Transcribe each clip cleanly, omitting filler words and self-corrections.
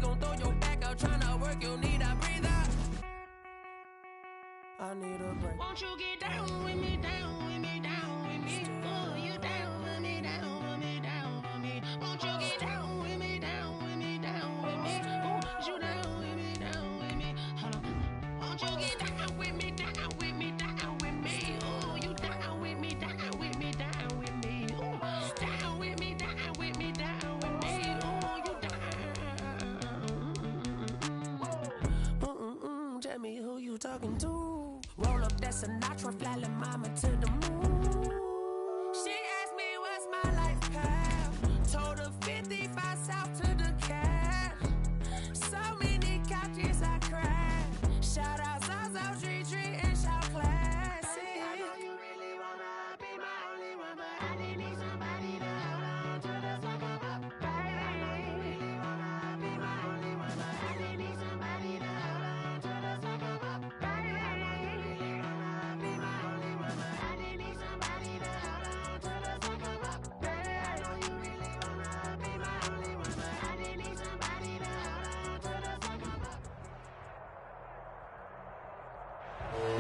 gon' throw your back out, tryna work, you need a breather. I need a break. Won't you get down with me, down with me, down with me? Oh, you down with me, down with me, down with me. Won't you get down with me, down with me, down with me? Oh, you down with me, down with me. Hold on. Won't you get down with me, down with me, down with me? Oh, you down with me, down with me, down with me. Oh, down with me, down with me, down with me. Oh, you down. Tell me who you talking to. Roll up that Sinatra, fly la mama to the moon. She asked me what's my life path. Told her 55 south to the cat. So many couches I cried. Shout out Zazo, Tree, and shout classic. I know you really wanna be my only one, but I didn't need somebody to hold on to the second up. Baby, I know you really wanna be my only one, but I didn't need somebody to hold on to the second up. Baby, I know you really wanna be my only one, but I didn't need somebody to hold on to the second up. Baby, I know you really wanna be my only one, but I didn't need somebody to hold on to the second up.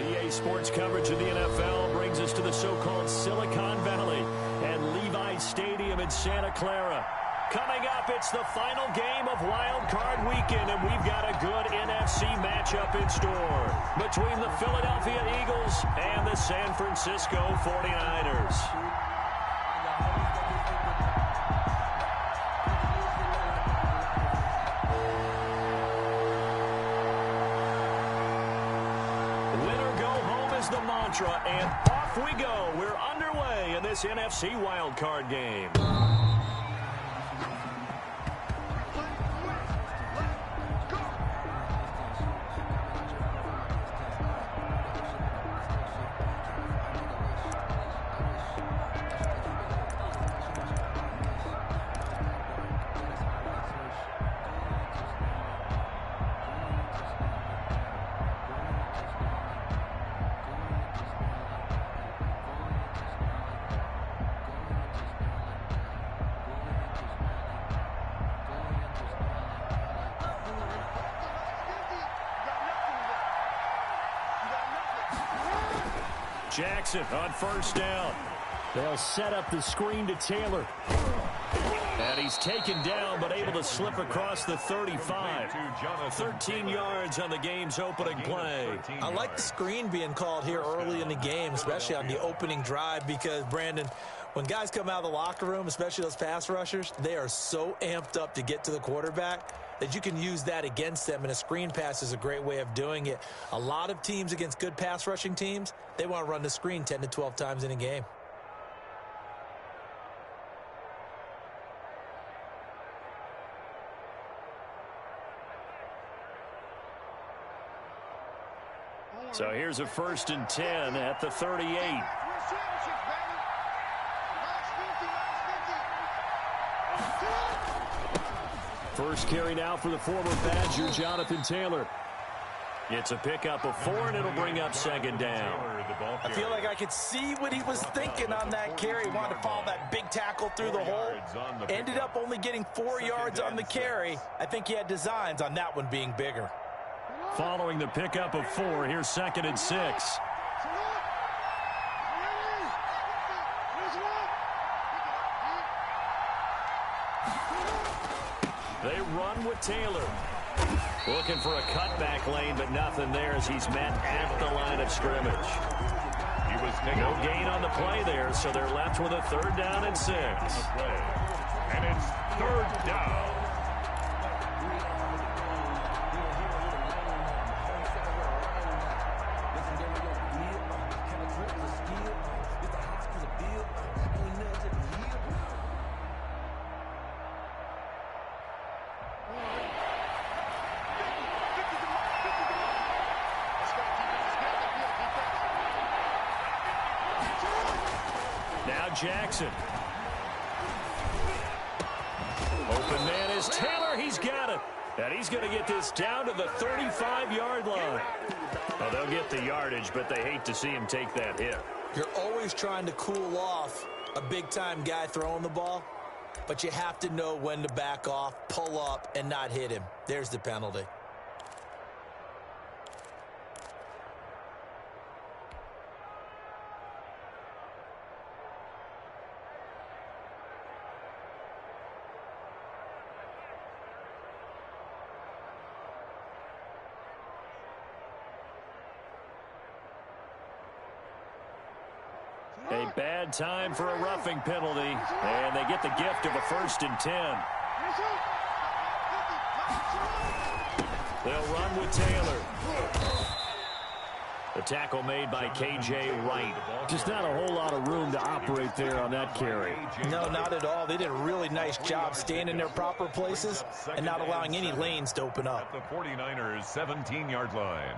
EA Sports coverage of the NFL brings us to the so-called Silicon Valley and Levi Stadium in Santa Clara. Coming up, it's the final game of Wild Card Weekend, and we've got a good NFC matchup in store between the Philadelphia Eagles and the San Francisco 49ers. Winner go home is the mantra, and off we go. We're underway in this NFC Wild Card game. Jackson on first down. They'll set up the screen to Taylor. And he's taken down, but able to slip across the 35. 13 yards on the game's opening play. I like the screen being called here early in the game, especially on the opening drive, because, Brandon, when guys come out of the locker room, especially those pass rushers, they are so amped up to get to the quarterback that you can use that against them, and a screen pass is a great way of doing it. A lot of teams against good pass rushing teams, they want to run the screen 10 to 12 times in a game. So here's a 1st and 10 at the 38. First carry now for the former Badger, Jonathan Taylor. It's a pickup of 4, and it'll bring up 2nd down. I feel like I could see what he was thinking on that carry. He wanted to follow that big tackle through the hole. Ended up only getting 4 yards on the carry. I think he had designs on that one being bigger. Following the pickup of 4, here's 2nd and 6. They run with Taylor. Looking for a cutback lane, but nothing there as he's met at the line of scrimmage. No gain on the play there, so they're left with a 3rd down and 6. And it's 3rd down. Jackson. Open man is Taylor. He's got it. And he's going to get this down to the 35-yard line. Well, they'll get the yardage, but they hate to see him take that hit. You're always trying to cool off a big-time guy throwing the ball. but you have to know when to back off, pull up, and not hit him. There's the penalty. A bad time for a roughing penalty, and they get the gift of a 1st and 10. They'll run with Taylor. The tackle made by K.J. Wright. Just not a whole lot of room to operate there on that carry. No, not at all. They did a really nice job staying in their proper places and not allowing any lanes to open up. At the 49ers' 17-yard line.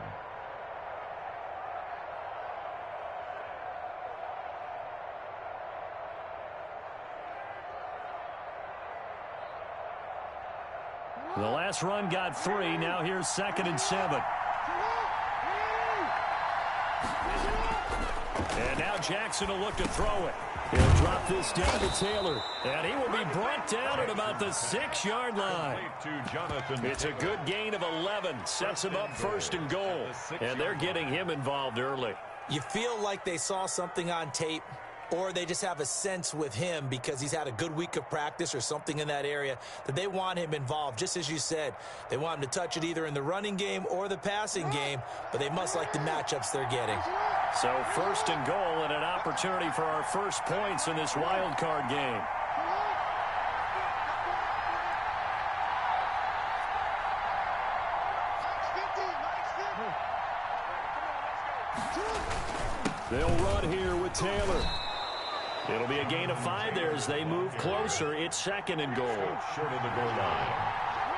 The last run got 3. Now here's 2nd and 7. And now Jackson will look to throw it. He'll drop this down to Taylor. And he will be brought down at about the 6-yard line. It's a good gain of 11. Sets him up 1st and goal. And they're getting him involved early. You feel like they saw something on tape, or they just have a sense with him because he's had a good week of practice or something in that area that they want him involved. Just as you said, they want him to touch it either in the running game or the passing game, but they must like the matchups they're getting. So 1st and goal and an opportunity for our first points in this wild card game. They'll run here with Taylor. It'll be a gain of 5 there as they move closer. It's 2nd and goal. Short of the goal line.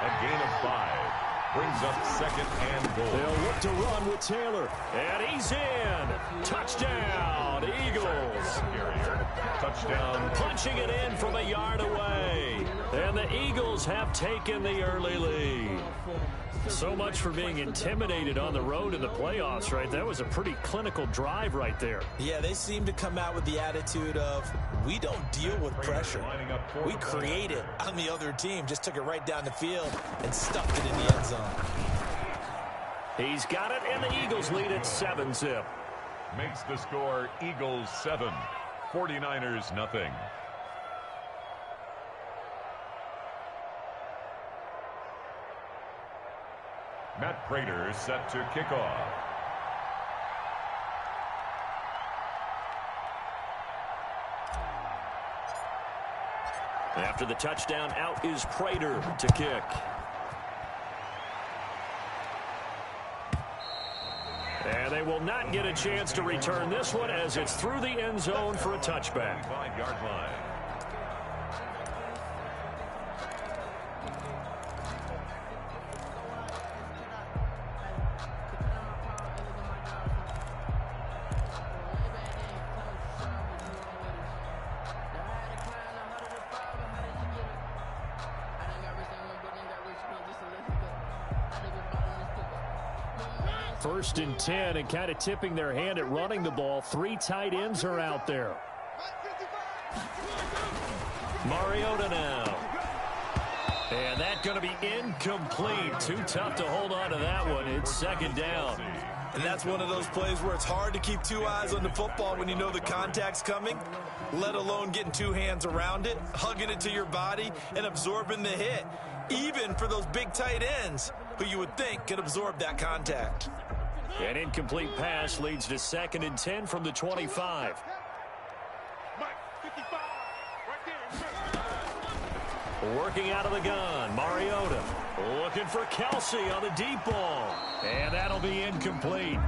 A gain of 5 brings up 2nd and goal. They'll look to run with Taylor. And he's in. Touchdown, Eagles. Touchdown. Punching it in from a yard away. And the Eagles have taken the early lead. So much for being intimidated on the road in the playoffs, right? That was a pretty clinical drive right there. Yeah, they seem to come out with the attitude of, we don't deal with pressure. We create it on the other team. Just took it right down the field and stuffed it in the end zone. He's got it, and the Eagles lead at 7-zip. Makes the score Eagles 7, 49ers nothing. Matt Prater set to kick off. After the touchdown, out is Prater to kick. And they will not get a chance to return this one as it's through the end zone for a touchback. 5-yard line. First and 10, and kind of tipping their hand at running the ball. 3 tight ends are out there. Mariota now. And that's going to be incomplete. Too tough to hold on to that one. It's 2nd down. And that's one of those plays where it's hard to keep 2 eyes on the football when you know the contact's coming, let alone getting 2 hands around it, hugging it to your body, and absorbing the hit, even for those big tight ends who you would think could absorb that contact. An incomplete pass leads to 2nd and 10 from the 25. Working out of the gun, Mariota looking for Kelsey on the deep ball. And that'll be incomplete.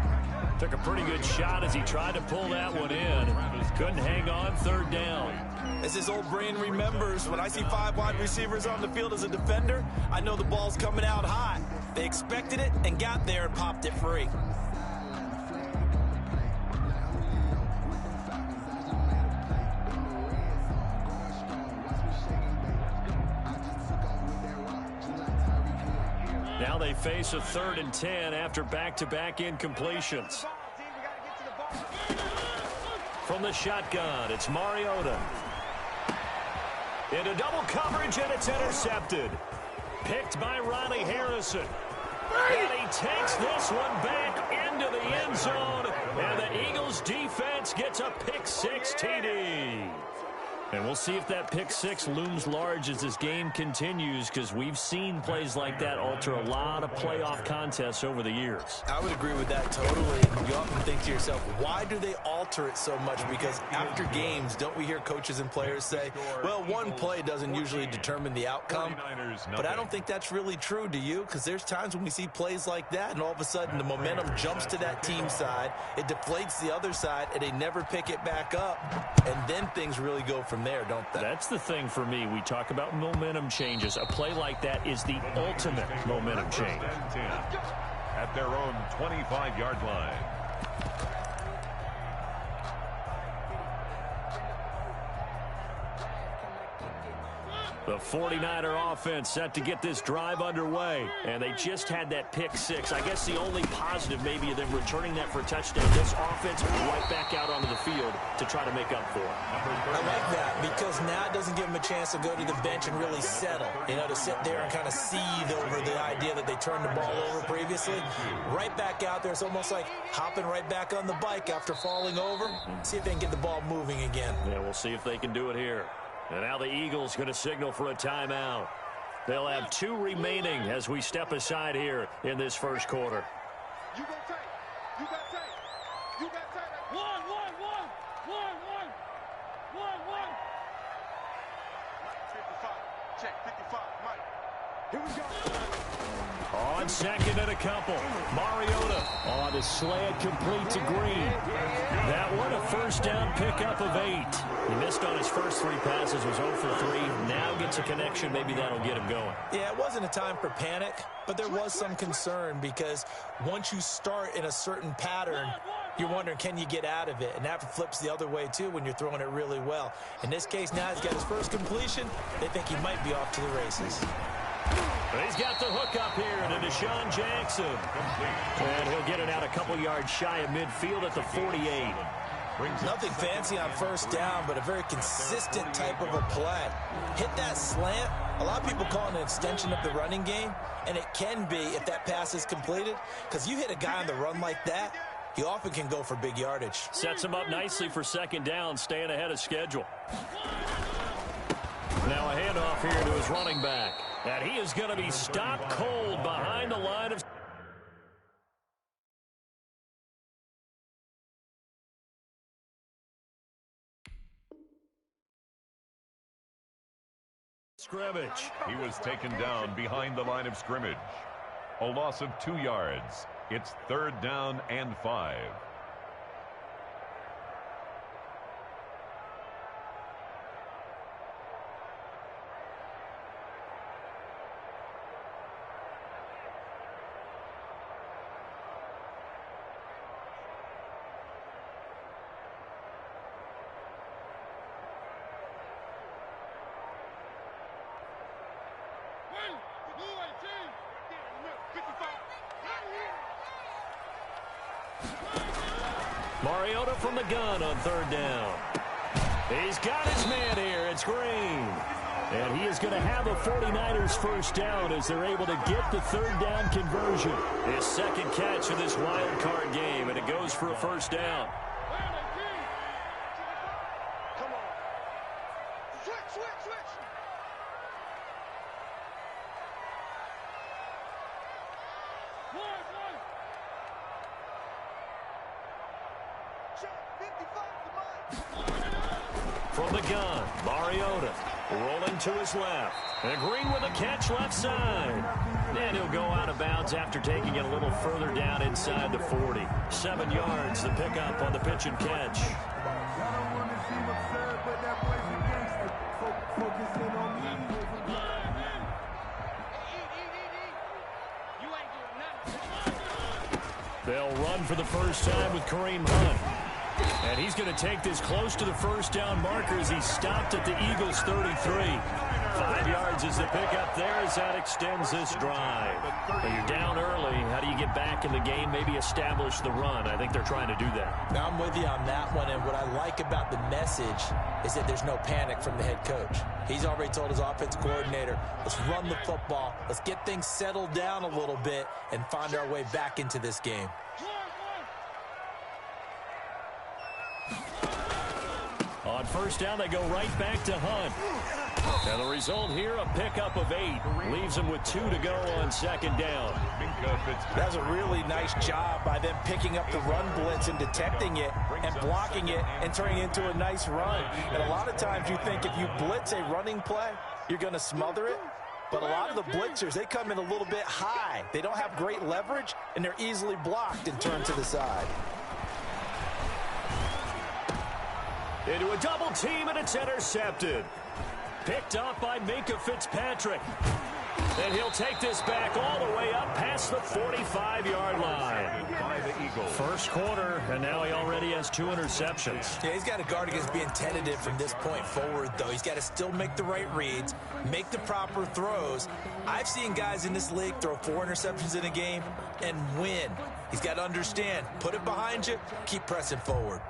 Took a pretty good shot as he tried to pull that one in. Couldn't hang on, 3rd down. As his old brain remembers, when I see 5 wide receivers on the field as a defender, I know the ball's coming out hot. They expected it and got there and popped it free. Now they face a 3rd and 10 after back-to-back incompletions. From the shotgun, it's Mariota. Into double coverage, and it's intercepted. Picked by Ronnie Harrison. And he takes this one back into the end zone. And the Eagles defense gets a pick-6 TD. And we'll see if that pick-6 looms large as this game continues, because we've seen plays like that alter a lot of playoff contests over the years. I would agree with that totally. You often think to yourself, why do they alter it so much? Because after games, don't we hear coaches and players say, well, one play doesn't usually determine the outcome. But I don't think that's really true, do you? Because there's times when we see plays like that, and all of a sudden the momentum jumps to that team side, it deflates the other side, and they never pick it back up. And then things really go from there, don't they? That's the thing for me. We talk about momentum changes. A play like that is the ultimate momentum change. At their own 25-yard line. The 49er offense set to get this drive underway, and they just had that pick-6. I guess the only positive maybe of them returning that for a touchdown. This offense right back out onto the field to try to make up for it. I like that, because now it doesn't give them a chance to go to the bench and really settle, to sit there and kind of seethe over the idea that they turned the ball over previously. Right back out there, it's almost like hopping right back on the bike after falling over. See if they can get the ball moving again. Yeah, we'll see if they can do it here. And now the Eagles going to signal for a timeout. They'll have 2 remaining as we step aside here in this first quarter. You got tape. You got tape. You got tape. One. Mike, 55. Check, 55. Mike. Here we go. On second and a couple. Mariota on a slant complete to Green. That one a first down pickup of 8. He missed on his first 3 passes, was 0 for 3. Now gets a connection. Maybe that'll get him going. Yeah, it wasn't a time for panic, but there was some concern, because once you start in a certain pattern, you're wondering, can you get out of it? And that flips the other way, too, when you're throwing it really well. In this case, now he's got his first completion. They think he might be off to the races. But he's got the hook up here to Deshaun Jackson. And he'll get it out a couple yards shy of midfield at the 48. Nothing fancy on first down, but a very consistent type of a play. Hit that slant. A lot of people call it an extension of the running game, and it can be if that pass is completed, because you hit a guy on the run like that, he often can go for big yardage. Sets him up nicely for second down, staying ahead of schedule. Now a handoff here to his running back. And he is going to be stopped cold behind the line of scrimmage. He was taken down behind the line of scrimmage. A loss of 2 yards. It's 3rd down and 5. Mariota from the gun on 3rd down. He's got his man here. It's Green. And he is going to have a 49ers first down as they're able to get the 3rd down conversion. His second catch of this wild card game, and it goes for a first down. Come on. Switch. From the gun, Mariota rolling to his left. And Green with a catch left side. And he'll go out of bounds after taking it a little further down inside the 40. 7 yards, the pickup on the pitch and catch. They'll run for the first time with Kareem Hunt. And he's going to take this close to the first down marker as he stopped at the Eagles' 33. 5 yards is the pickup there as that extends this drive. When you're down early, how do you get back in the game, maybe establish the run? I think they're trying to do that. Now, I'm with you on that one, and what I like about the message is that there's no panic from the head coach. He's already told his offense coordinator, let's run the football, let's get things settled down a little bit and find our way back into this game. On first down, they go right back to Hunt. And the result here, a pickup of 8. Leaves them with 2 to go on second down. That's a really nice job by them picking up the run blitz and detecting it and blocking it and turning it into a nice run. And a lot of times you think if you blitz a running play, you're going to smother it. But a lot of the blitzers, they come in a little bit high. They don't have great leverage, and they're easily blocked and turned to the side. Into a double team, and it's intercepted. Picked up by Minkah Fitzpatrick. And he'll take this back all the way up past the 45-yard line. By the Eagles. First quarter, and now he already has 2 interceptions. Yeah, he's got to guard against being tentative from this point forward, though. He's got to still make the right reads, make the proper throws. I've seen guys in this league throw 4 interceptions in a game and win. He's got to understand, put it behind you, keep pressing forward.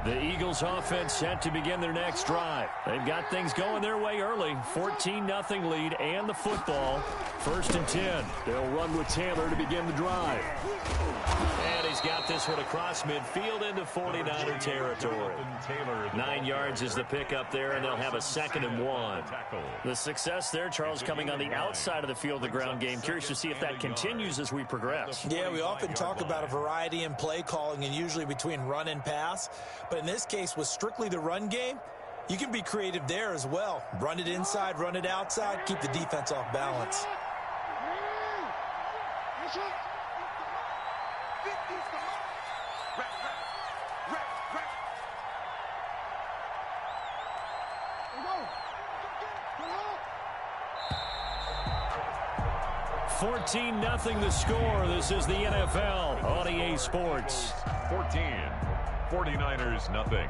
The Eagles offense set to begin their next drive. They've got things going their way early. 14-0 lead and the football. 1st and 10. They'll run with Taylor to begin the drive. And he's got this one across midfield into 49er territory. 9 yards is the pickup there, and they'll have a 2nd and 1. The success there, Charles, coming on the outside of the field, the ground game. Curious to see if that continues as we progress. Yeah, we often talk about a variety in play calling and usually between run and pass. But in this case, with strictly the run game, you can be creative there as well. Run it inside, run it outside, keep the defense off balance. $14-0 the score. This is the NFL on EA Sports. 14. 49ers, nothing.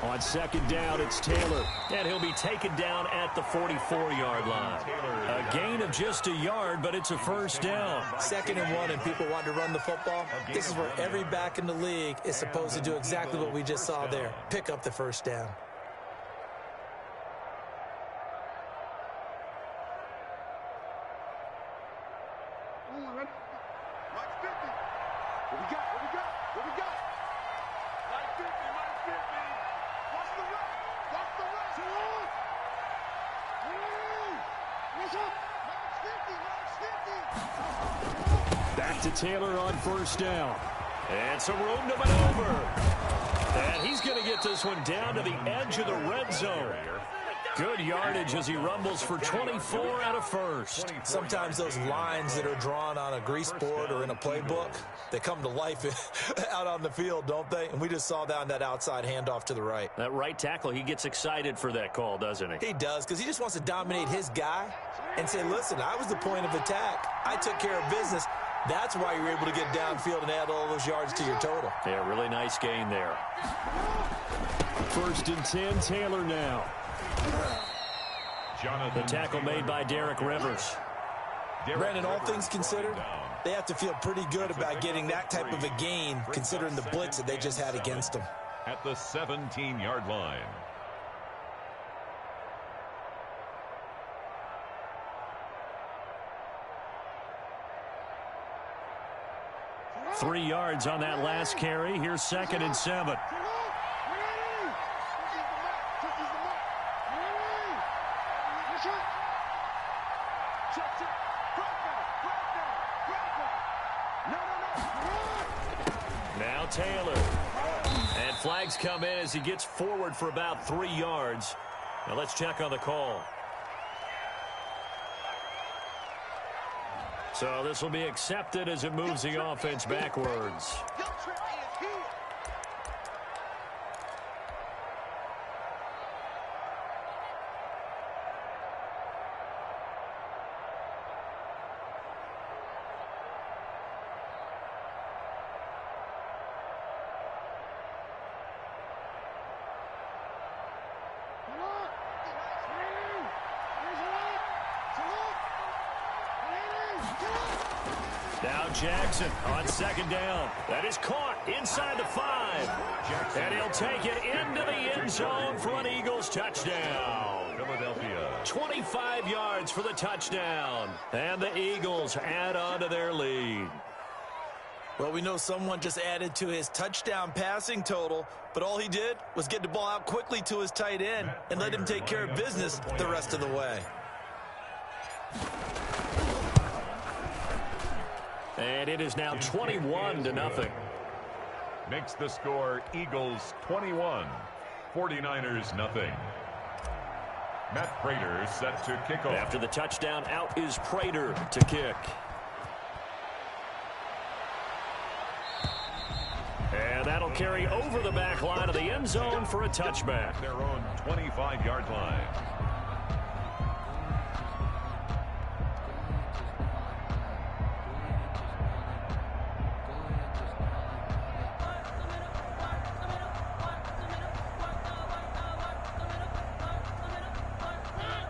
On second down, it's Taylor, and he'll be taken down at the 44-yard line. A gain of just a yard, but it's a first down. 2nd and 1, and people want to run the football. This is where every back in the league is supposed to do exactly what we just saw there. Pick up the first down. Back to Taylor on first down. And some room to maneuver. And he's going to get this one down to the edge of the red zone. Good yardage as he rumbles for 24 out of first. Sometimes those lines that are drawn on a grease board or in a playbook, they come to life out on the field, don't they? And we just saw that on that outside handoff to the right. That right tackle, he gets excited for that call, doesn't he? He does, because he just wants to dominate his guy and say, listen, I was the point of attack. I took care of business. That's why you're able to get downfield and add all those yards to your total. Yeah, really nice gain there. 1st and 10, Taylor now. The tackle made by Derek Rivers. Brandon, all things considered, they have to feel pretty good about getting that type of a gain considering the blitz that they just had against them. At the 17-yard line. Three yards on that last carry. Here's 2nd and 7. Now Taylor. And flags come in as he gets forward for about 3 yards. Now let's check on the call. So this will be accepted as it moves the offense backwards. Now Jackson on second down. That is caught inside the 5. And he'll take it into the end zone for an Eagles touchdown. Philadelphia. 25 yards for the touchdown. And the Eagles add on to their lead. Well, we know someone just added to his touchdown passing total, but all he did was get the ball out quickly to his tight end and let him take care of business the rest of the way. And it is now 21-0. Makes the score Eagles 21, 49ers nothing. Matt Prater set to kick off. After the touchdown, out is Prater to kick. And that'll carry over the back line of the end zone for a touchback. Their own 25-yard line.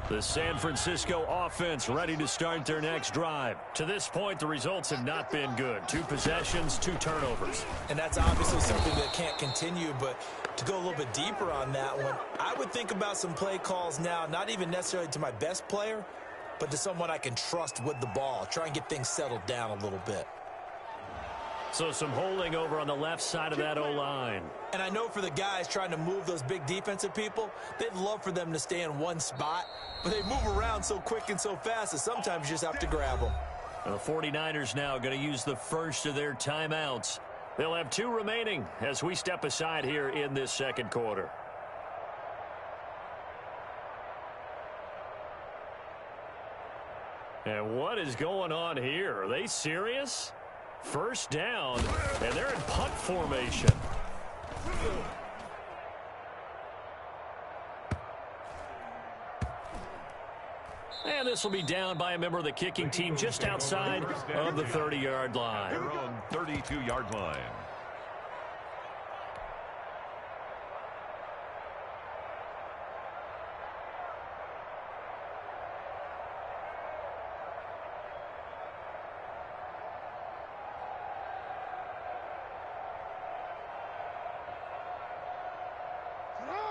The San Francisco offense ready to start their next drive. To this point, the results have not been good. 2 possessions, 2 turnovers. And that's obviously something that can't continue, but to go a little bit deeper on that one, I would think about some play calls now, not even necessarily to my best player, but to someone I can trust with the ball. Try and get things settled down a little bit. So some holding over on the left side of that O-line. And I know for the guys trying to move those big defensive people, they'd love for them to stay in one spot, but they move around so quick and so fast that sometimes you just have to grab them. The 49ers now going to use the first of their timeouts. They'll have 2 remaining as we step aside here in this second quarter. And what is going on here? Are they serious? First down, and they're in punt formation. And this will be down by a member of the kicking team just outside of the 30-yard line. Their own 32-yard line.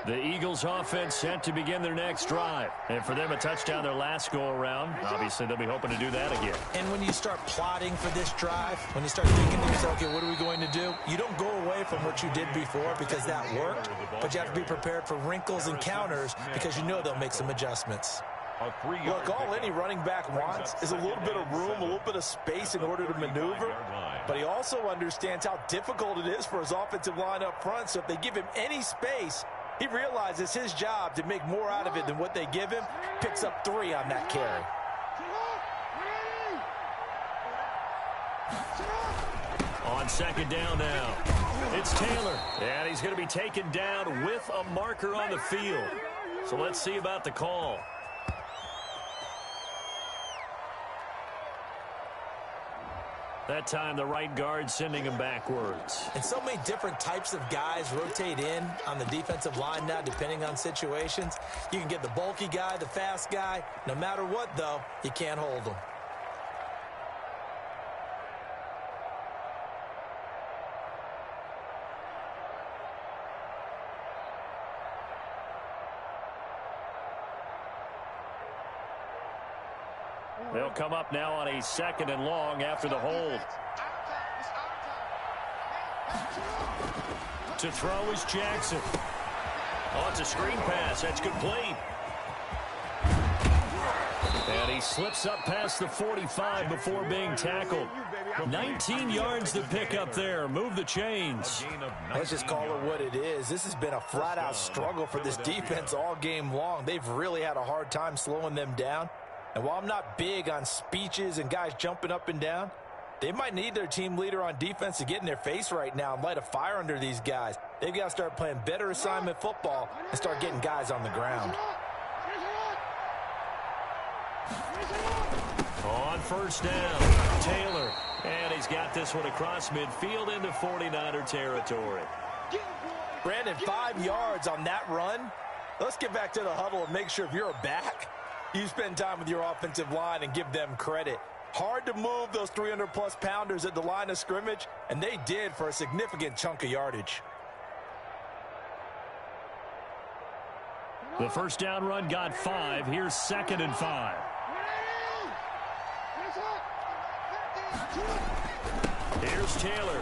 The Eagles offense set to begin their next drive. And for them, a touchdown their last go-around. Obviously, they'll be hoping to do that again. And when you start plotting for this drive, when you start thinking to yourself, okay, what are we going to do? You don't go away from what you did before because that worked, but you have to be prepared for wrinkles and counters because you know they'll make some adjustments. Look, all any running back wants is a little bit of room, a little bit of space in order to maneuver. But he also understands how difficult it is for his offensive line up front. So if they give him any space, he realizes his job to make more out of it than what they give him. Picks up 3 on that carry. On second down now, it's Taylor. And he's going to be taken down with a marker on the field. So let's see about the call. That time, the right guard sending him backwards. And so many different types of guys rotate in on the defensive line now, depending on situations. You can get the bulky guy, the fast guy. No matter what, though, you can't hold them. They'll come up now on a 2nd and long after the hold. To throw is Jackson. Oh, it's a screen pass. That's complete. And he slips up past the 45 before being tackled. 19 yards to pick up there. Move the chains. Let's just call it what it is. This has been a flat-out struggle for this defense all game long. They've really had a hard time slowing them down. And while I'm not big on speeches and guys jumping up and down, they might need their team leader on defense to get in their face right now and light a fire under these guys. They've got to start playing better assignment football and start getting guys on the ground. On first down, Taylor. And he's got this one across midfield into 49er territory. Brandon, 5 yards on that run. Let's get back to the huddle and make sure if you're a back, you spend time with your offensive line and give them credit. Hard to move those 300-plus pounders at the line of scrimmage, and they did for a significant chunk of yardage. The first down run got 5. Here's 2nd and 5. Here's Taylor.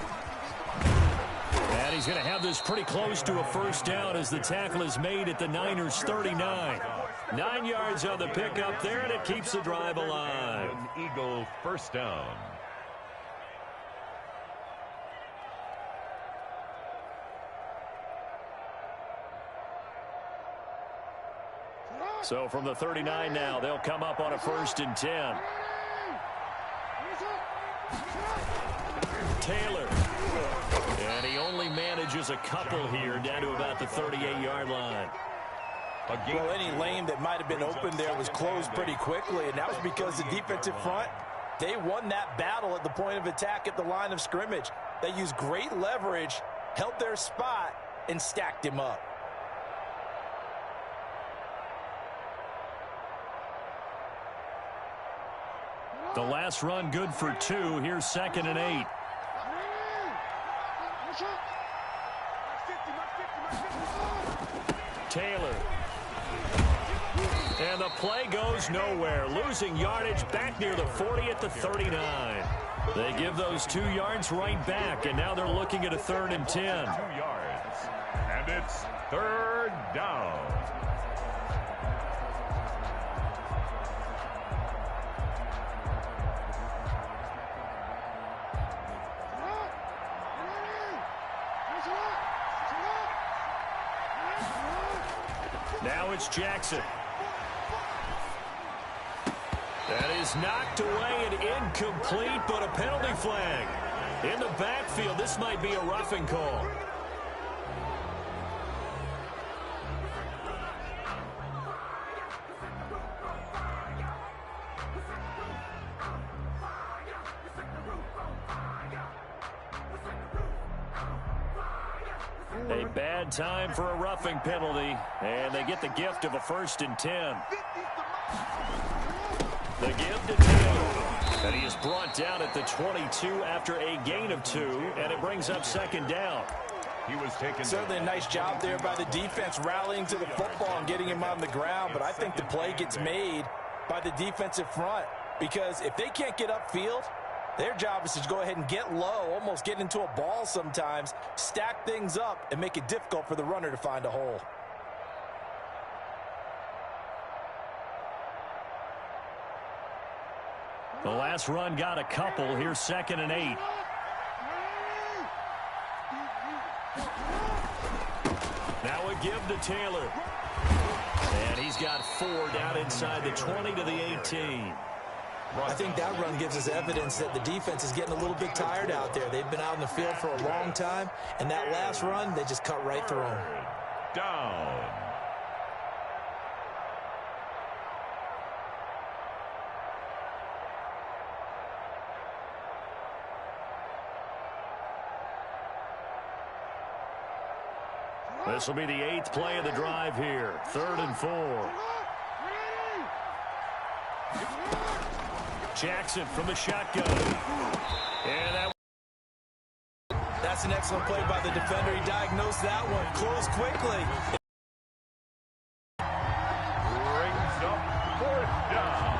And he's going to have this pretty close to a first down as the tackle is made at the Niners' 39. 9 yards on the pickup there, and it keeps the drive alive. Eagle first down. So from the 39 now, they'll come up on a 1st and 10. Taylor. And he only manages a couple here down to about the 38-yard line. Well, any lane that might have been open there was closed pretty quickly, and that was because the defensive front, they won that battle at the point of attack at the line of scrimmage. They used great leverage, held their spot, and stacked him up. The last run good for 2. Here's 2nd and 8. Taylor. And the play goes nowhere. Losing yardage back near the 40 at the 39. They give those 2 yards right back, and now they're looking at a 3rd and 10. 2 yards. And it's 3rd down. Now it's Jackson. That is knocked away and incomplete, but a penalty flag. In the backfield, this might be a roughing call. A bad time for a roughing penalty, and they get the gift of a 1st and 10. The give to Taylor, and he is brought down at the 22 after a gain of 2, and it brings up 2nd down. He was taken. Certainly a nice job there by the defense rallying to the football and getting him on the ground, but I think the play gets made by the defensive front because if they can't get upfield, their job is to go ahead and get low, almost get into a ball sometimes, stack things up, and make it difficult for the runner to find a hole. The last run got a couple. Here's 2nd and 8. Now a give to Taylor. And he's got 4 down inside the 20 to the 18. I think that run gives us evidence that the defense is getting a little bit tired out there. They've been out in the field for a long time, and that last run, they just cut right through them. Down. This will be the 8th play of the drive here. 3rd and 4. Jackson from the shotgun. And that's an excellent play by the defender. He diagnosed that one. Closed quickly. Brings up 4th down.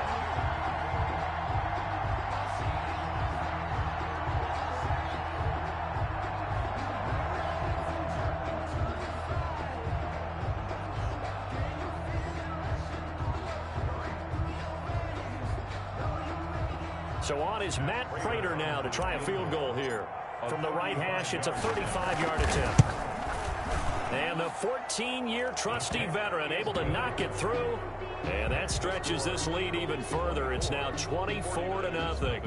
so on is Matt Prater now to try a field goal here. From the right hash, it's a 35-yard attempt. And the 14-year trusty veteran able to knock it through. And that stretches this lead even further. It's now 24-0.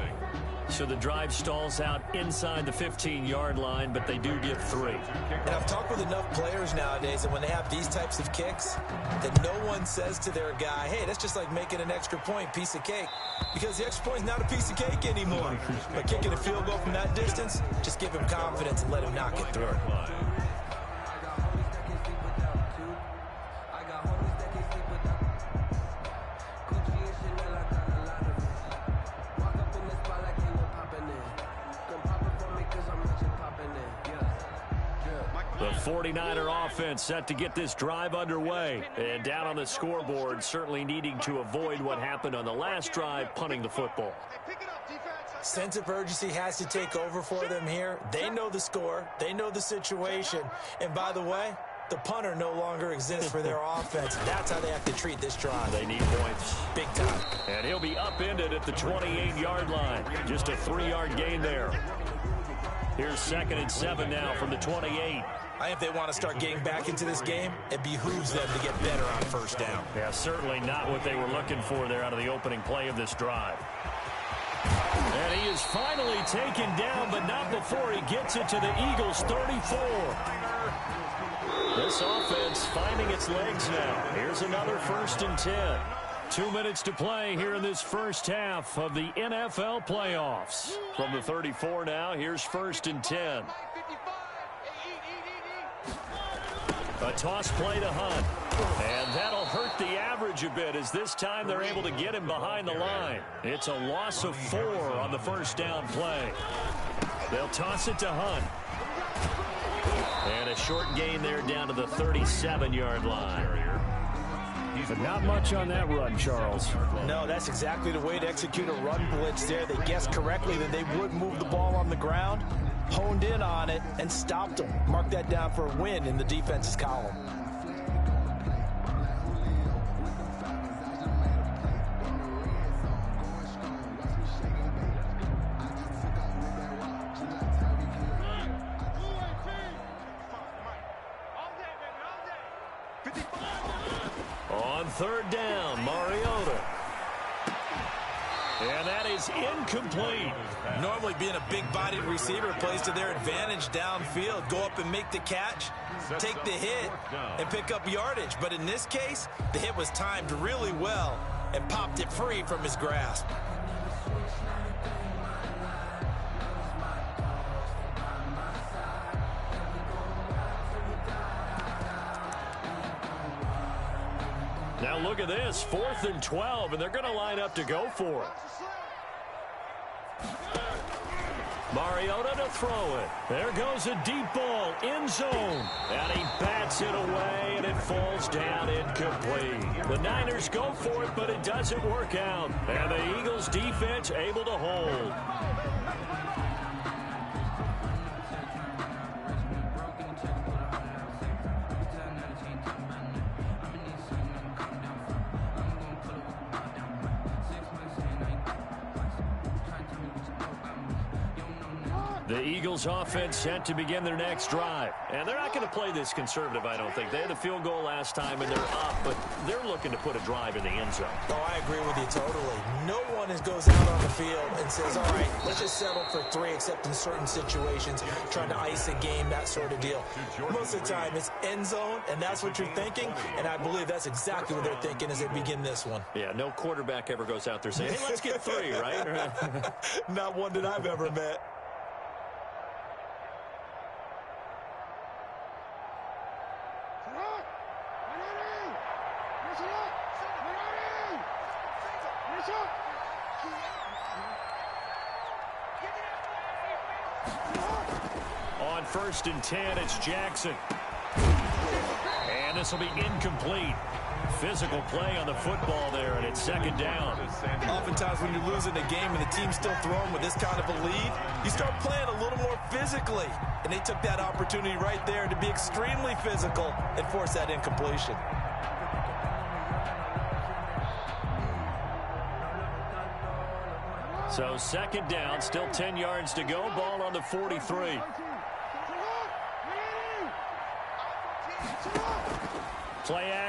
So the drive stalls out inside the 15-yard line, but they do get 3. And I've talked with enough players nowadays that when they have these types of kicks, that no one says to their guy, hey, that's just like making an extra point, piece of cake. Because the extra point is not a piece of cake anymore. But kicking a field goal from that distance, just give him confidence and let him knock it through. The 49er offense set to get this drive underway. And down on the scoreboard, certainly needing to avoid what happened on the last drive, punting the football. Sense of urgency has to take over for them here. They know the score. They know the situation. And by the way, the punter no longer exists for their offense. That's how they have to treat this drive. They need points. Big time. And he'll be upended at the 28-yard line. Just a 3-yard gain there. Here's 2nd and 7 now from the 28. I think if they want to start getting back into this game, it behooves them to get better on first down. Yeah, certainly not what they were looking for there out of the opening play of this drive. And he is finally taken down, but not before he gets it to the Eagles' 34. This offense finding its legs now. Here's another 1st and 10. 2 minutes to play here in this first half of the NFL playoffs. From the 34 now, here's 1st and 10. A toss play to Hunt. And that'll hurt the average a bit as this time they're able to get him behind the line. It's a loss of 4 on the first down play. They'll toss it to Hunt. And a short gain there down to the 37-yard line. But not much on that run, Charles. No, that's exactly the way to execute a run blitz there. They guessed correctly that they would move the ball on the ground, honed in on it, and stopped them. Mark that down for a win in the defense's column. On 3rd down, Mariota. And that is incomplete. Normally being a big-bodied receiver plays to their advantage downfield. Go up and make the catch, take the hit, and pick up yardage. But in this case, the hit was timed really well and popped it free from his grasp. Now look at this, 4th and 12, and they're going to line up to go for it. Mariota to throw it. There goes a deep ball, end zone. And he bats it away, and it falls down incomplete. The Niners go for it, but it doesn't work out. And the Eagles defense able to hold. The Eagles offense set to begin their next drive. And they're not going to play this conservative, I don't think. They had a field goal last time, and they're up, but they're looking to put a drive in the end zone. Oh, I agree with you totally. No one goes out on the field and says, all right, let's just settle for 3, except in certain situations, trying to ice a game, that sort of deal. Most of the time, it's end zone, and that's what you're thinking, and I believe that's exactly what they're thinking as they begin this one. Yeah, no quarterback ever goes out there saying, hey, let's get 3, right? Not one that I've ever met. On 1st and 10, it's Jackson. And this will be incomplete. Physical play on the football there, and it's 2nd down. Oftentimes when you're losing a game and the team's still throwing with this kind of a lead, you start playing a little more physically. And they took that opportunity right there to be extremely physical and force that incompletion. So 2nd down, still 10 yards to go. Ball on the 43.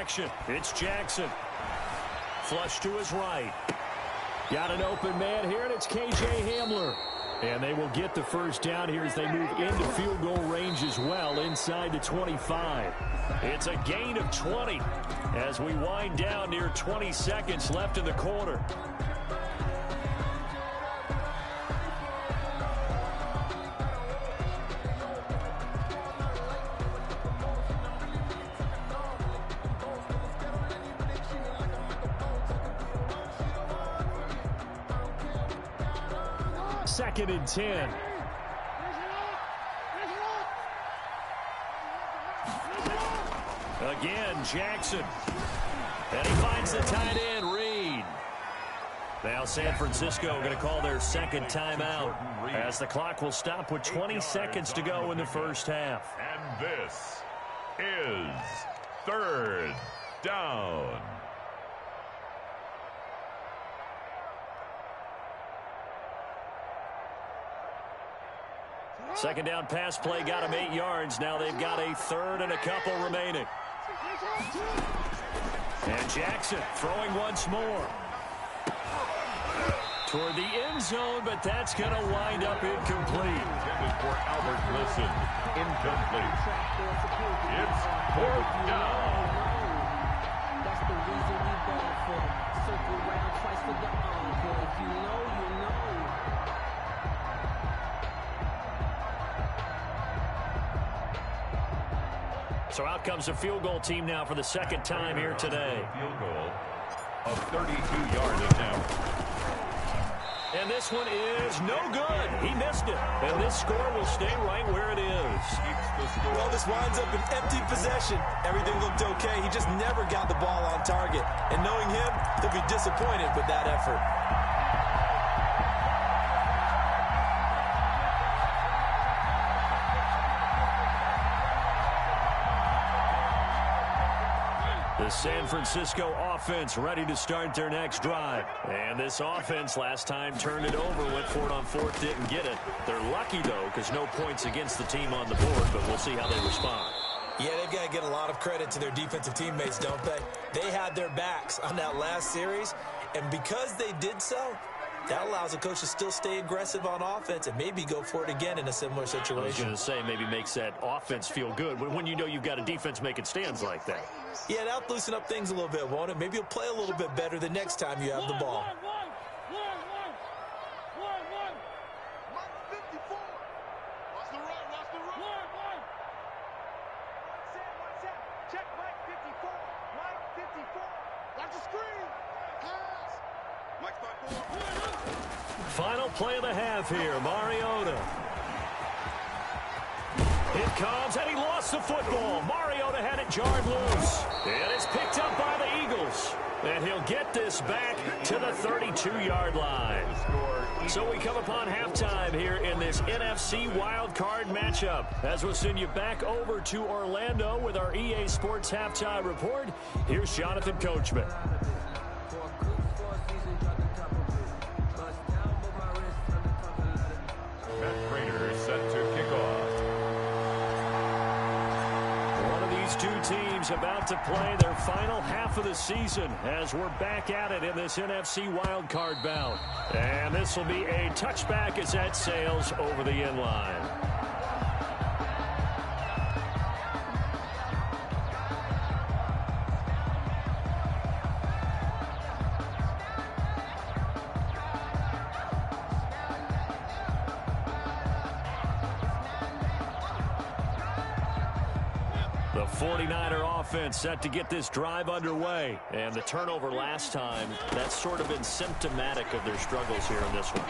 action. It's Jackson. Flush to his right. Got an open man here, and it's K.J. Hamler. And they will get the first down here as they move into field goal range as well, inside the 25. It's a gain of 20 as we wind down near 20 seconds left in the quarter. Second and 10. Again, Jackson. And he finds the tight end, Reed. Now San Francisco going to call their second timeout as the clock will stop with 20 seconds to go in the first half. And this is third down. Second down pass play got him 8 yards. Now they've got a third and a couple remaining. And Jackson throwing once more. Toward the end zone, but that's going to wind up incomplete. Intended for Albert Wilson. Incomplete. It's fourth down. That's the reason we ball for. Circle round twice for the encore. If you know, you know. So out comes the field goal team now for the second time here today. Field goal of 32 yards attempt. And this one is no good. He missed it. And this score will stay right where it is. Well, this winds up an empty possession. Everything looked okay. He just never got the ball on target. And knowing him, he'll be disappointed with that effort. The San Francisco offense ready to start their next drive. And this offense last time turned it over, went for it on fourth, didn't get it. They're lucky, though, because no points against the team on the board, but we'll see how they respond. Yeah, they've got to get a lot of credit to their defensive teammates, don't they? They had their backs on that last series, and because they did so, that allows the coach to still stay aggressive on offense and maybe go for it again in a similar situation. I was going to say maybe makes that offense feel good when you know you've got a defense making stands like that. Yeah, that'll loosen up things a little bit, won't it? Maybe you'll play a little bit better the next time you have the ball. Final play of the half here, Mariota. It comes, and he lost the football. Mariota had it jarred loose. And it's picked up by the Eagles. And he'll get this back to the 32-yard line. So we come upon halftime here in this NFC wildcard matchup. As we'll send you back over to Orlando with our EA Sports halftime report, here's Jonathan Coachman. Matt Prater set to kick off. One of these two teams about to play their final half of the season as we're back at it in this NFC wildcard bout. And this will be a touchback as that sails over the end line. The 49er offense set to get this drive underway. And the turnover last time, that's sort of been symptomatic of their struggles here in this one.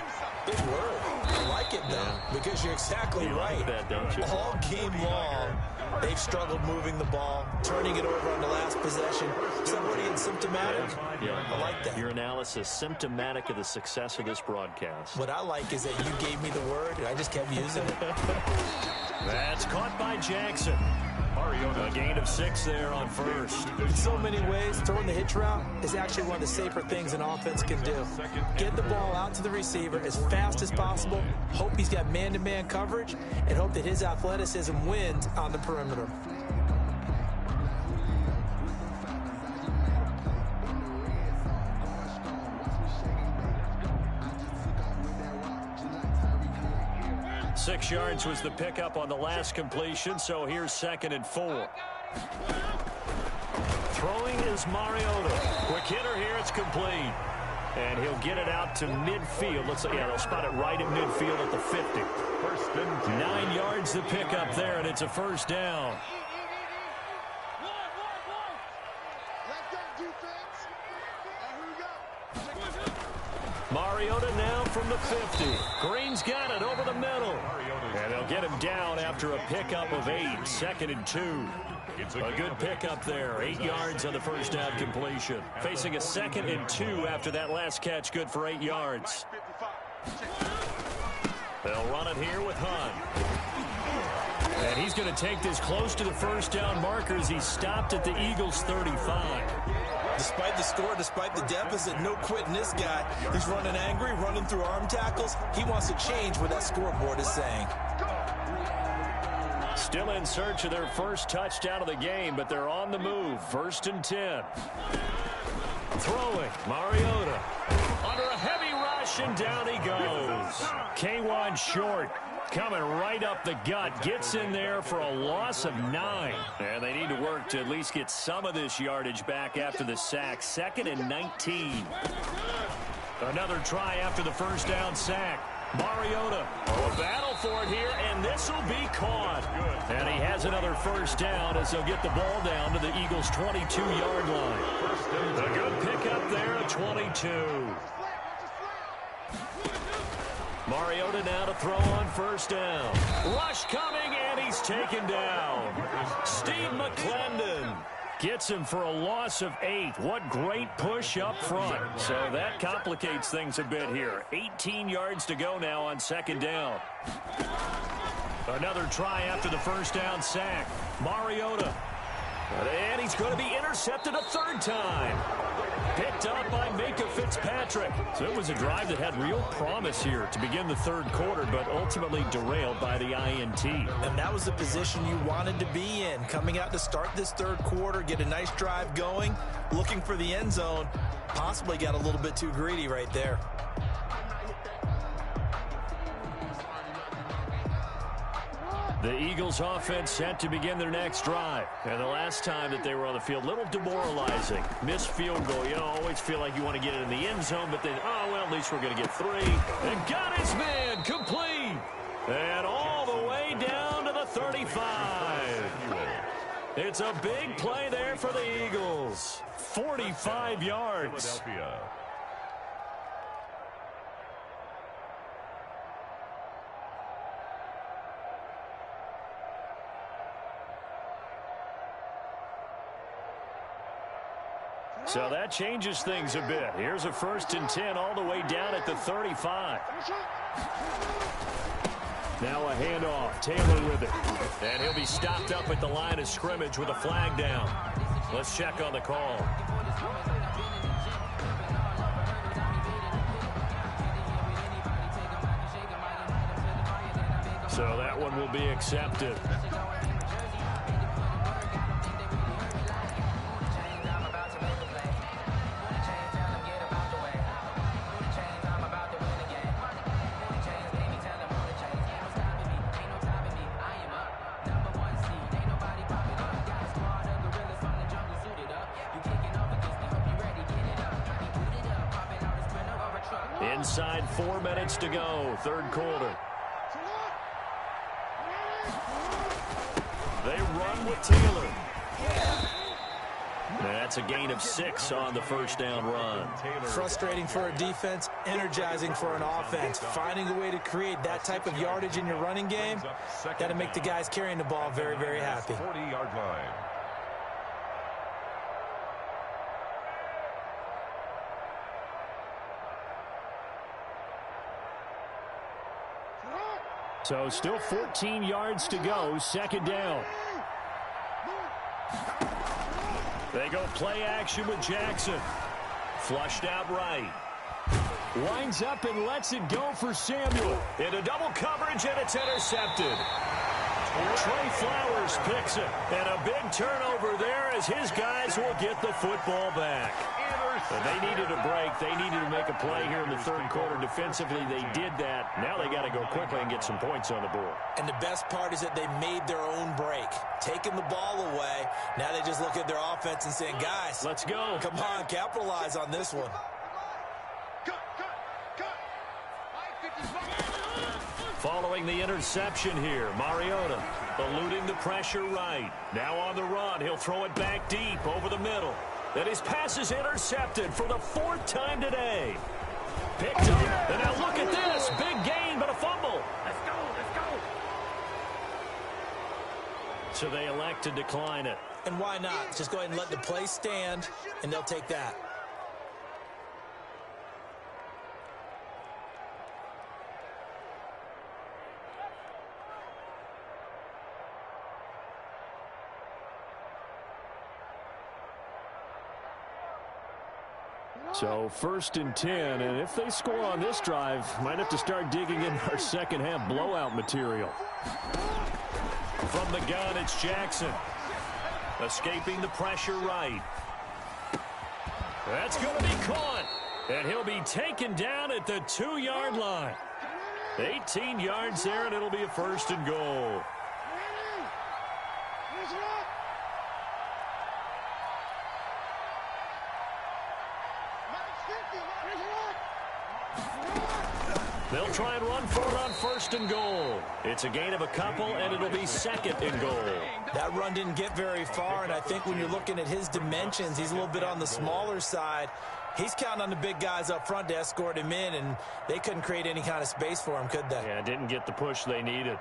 Big word. I like it, though, because you're exactly right. Like that, don't you? All game long, they've struggled moving the ball, turning it over on the last possession. Somebody in symptomatic. Yeah, I like that. Your analysis symptomatic of the success of this broadcast. What I like is that you gave me the word, and I just kept using it. That's caught by Jackson. A gain of 6 there on first. In so many ways, throwing the hitch route is actually one of the safer things an offense can do. Get the ball out to the receiver as fast as possible, hope he's got man-to-man coverage, and hope that his athleticism wins on the perimeter. 6 yards was the pickup on the last completion, so here's 2nd and 4. Throwing is Mariota. Quick hitter here, it's complete. And he'll get it out to midfield. Looks like, yeah, they'll spot it right at midfield at the 50. 9 yards the pickup there, and it's a first down. Mariota now from the 50. Green's got it over the middle. And they'll get him down after a pickup of 8. 2nd and 2. A good pickup there. 8 yards on the first down completion. Facing a 2nd and 2 after that last catch. Good for 8 yards. They'll run it here with Hunt. And he's going to take this close to the first down markers. He stopped at the Eagles' 35. Despite the score, despite the deficit, no quitting this guy. He's running angry, running through arm tackles. He wants to change what that scoreboard is saying. Still in search of their first touchdown of the game, but they're on the move. 1st and 10. Throwing, Mariota. Under a heavy rush, and down he goes. K1 short. Coming right up the gut. Gets in there for a loss of 9. And they need to work to at least get some of this yardage back after the sack. 2nd and 19. Another try after the first down sack. Mariota. A battle for it here, and this will be caught. And he has another first down as they'll get the ball down to the Eagles' 22-yard line. A good pickup there at 22. Mariota now to throw on first down. Rush coming, and he's taken down. Steve McClendon gets him for a loss of 8. What great push up front. So that complicates things a bit here. 18 yards to go now on 2nd down. Another try after the first down sack. Mariota. And he's going to be intercepted a 3rd time. Picked up by Micah Fitzpatrick. So it was a drive that had real promise here to begin the 3rd quarter, but ultimately derailed by the INT. And that was the position you wanted to be in. Coming out to start this 3rd quarter, get a nice drive going, looking for the end zone. Possibly got a little bit too greedy right there. The Eagles offense set to begin their next drive. And the last time that they were on the field, a little demoralizing. Missed field goal. You always feel like you want to get it in the end zone, but then, oh, well, at least we're going to get 3. And got his man complete. And all the way down to the 35. It's a big play there for the Eagles. 45 yards. Philadelphia. So that changes things a bit. Here's a 1st and 10 all the way down at the 35. Now a handoff. Taylor with it. And he'll be stopped up at the line of scrimmage with a flag down. Let's check on the call. So that one will be accepted. Inside 4 minutes to go, 3rd quarter. They run with Taylor. That's a gain of 6 on the first down run. Frustrating for a defense, energizing for an offense. Finding a way to create that type of yardage in your running game, got to make the guys carrying the ball very, very happy. 40-yard line. So still 14 yards to go, 2nd down. They go play action with Jackson. Flushed out right. Winds up and lets it go for Samuel. Into double coverage, and it's intercepted. Trey Flowers picks it. And a big turnover there as his guys will get the football back. They needed a break. They needed to make a play here in the third quarter. Defensively, they did that. Now they got to go quickly and get some points on the board. And the best part is that they made their own break, taking the ball away. Now they just look at their offense and saying, guys, let's go. Come on, capitalize on this one. Following the interception here, Mariota eluding the pressure right. Now on the run, he'll throw it back deep over the middle. And his pass is intercepted for the 4th time today. Picked up, and now look at this. Big gain, but a fumble. Let's go, let's go. So they elect to decline it. And why not? Just go ahead and let the play stand, and they'll take that. So 1st and 10, and if they score on this drive, might have to start digging in our second half blowout material. From the gun, it's Jackson. Escaping the pressure right. That's going to be caught. And he'll be taken down at the 2-yard line. 18 yards there, and it'll be a 1st and goal. They'll try and run for it on 1st and goal. It's a gain of a couple, and it'll be 2nd and goal. That run didn't get very far, and I think when you're looking at his dimensions, he's a little bit on the smaller side. He's counting on the big guys up front to escort him in, and they couldn't create any kind of space for him, could they? Yeah, didn't get the push they needed.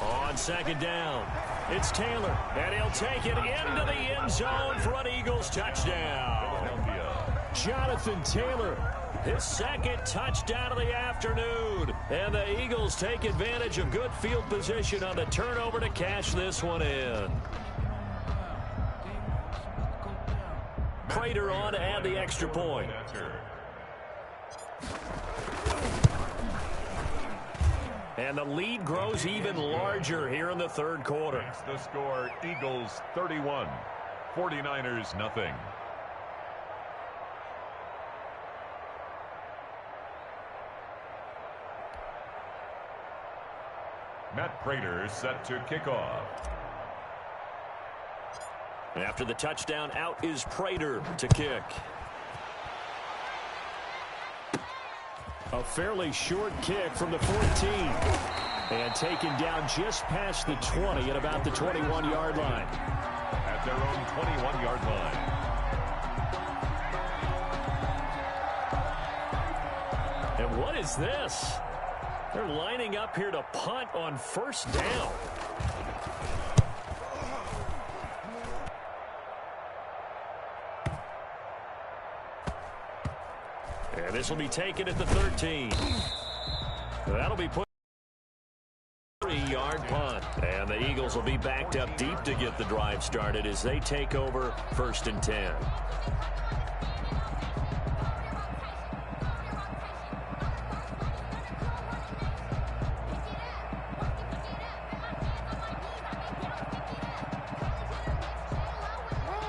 On 2nd down, it's Taylor, and he'll take it into the end zone for an Eagles touchdown. Jonathan Taylor, his 2nd touchdown of the afternoon. And the Eagles take advantage of good field position on the turnover to cash this one in. Prater on to add the extra point. And the lead grows even larger here in the 3rd quarter. Makes the score Eagles 31, 49ers nothing. Matt Prater set to kick off. After the touchdown, out is Prater to kick. A fairly short kick from the 14. And taken down just past the 20 at about the 21-yard line. At their own 21-yard line. And what is this? They're lining up here to punt on 1st down. And this will be taken at the 13. That'll be put 3-yard punt. And the Eagles will be backed up deep to get the drive started as they take over 1st and 10.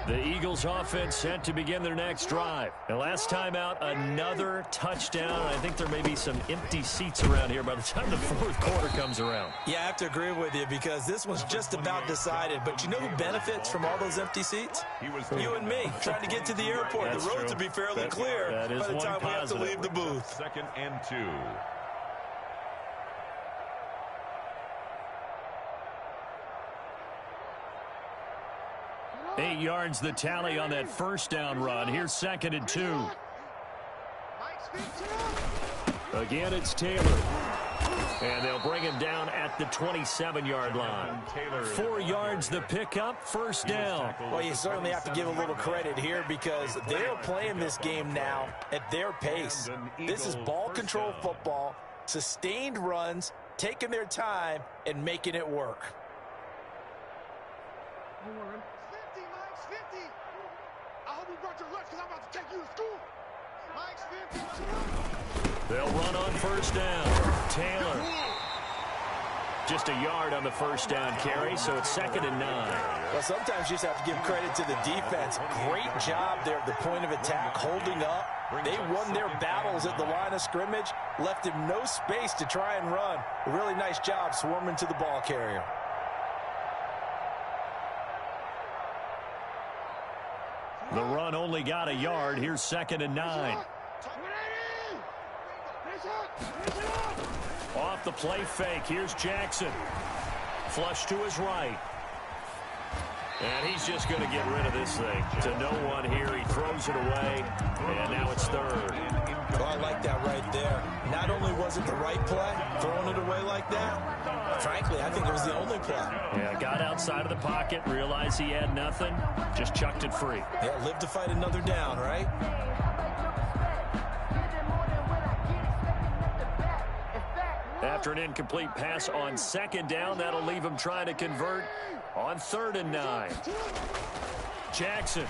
The Eagles offense set to begin their next drive. And last time out, another touchdown. I think there may be some empty seats around here by the time the 4th quarter comes around. Yeah, I have to agree with you because this one's just about decided. But you know who benefits from all those empty seats? You and me, trying to get to the airport. That's the roads true. will be fairly clear that is by the one time we have to positive. leave the booth. 2nd and 2. 8 yards the tally on that 1st down run. Here's 2nd and 2. Again, it's Taylor. And they'll bring him down at the 27-yard line. 4 yards the pickup, 1st down. Well, you certainly have to give a little credit here because they're playing this game now at their pace. This is ball control football, sustained runs, taking their time, and making it work. 50, Mike, 50. I hope you brought your lunch because I'm about to take you to school. They'll run on first down. Taylor. Just a yard on the first down carry, so it's 2nd and 9. Well, sometimes you just have to give credit to the defense. Great job there at the point of attack, holding up. They won their battles at the line of scrimmage, left him no space to try and run. A really nice job swarming to the ball carrier. The run only got a yard. Here's 2nd and 9. Off the play fake. Here's Jackson. Flush to his right. And he's just going to get rid of this thing. To no one here. He throws it away. And now it's 3rd. Oh, I like that right there. Not only was it the right play, throwing it away like that, frankly, I think it was the only play. Yeah, got outside of the pocket, realized he had nothing, just chucked it free. Yeah, live to fight another down, right? After an incomplete pass on 2nd down, that'll leave him trying to convert on 3rd and 9. Jackson.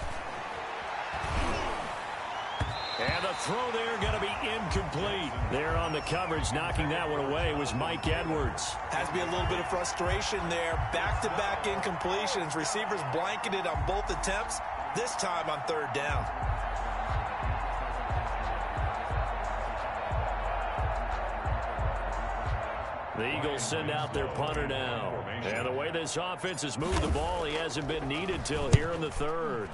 And the throw there going to be incomplete. There on the coverage, knocking that one away was Mike Edwards. Has to be a little bit of frustration there. Back-to-back incompletions. Receivers blanketed on both attempts, this time on 3rd down. The Eagles send out their punter now. And the way this offense has moved the ball, he hasn't been needed till here in the 3rd.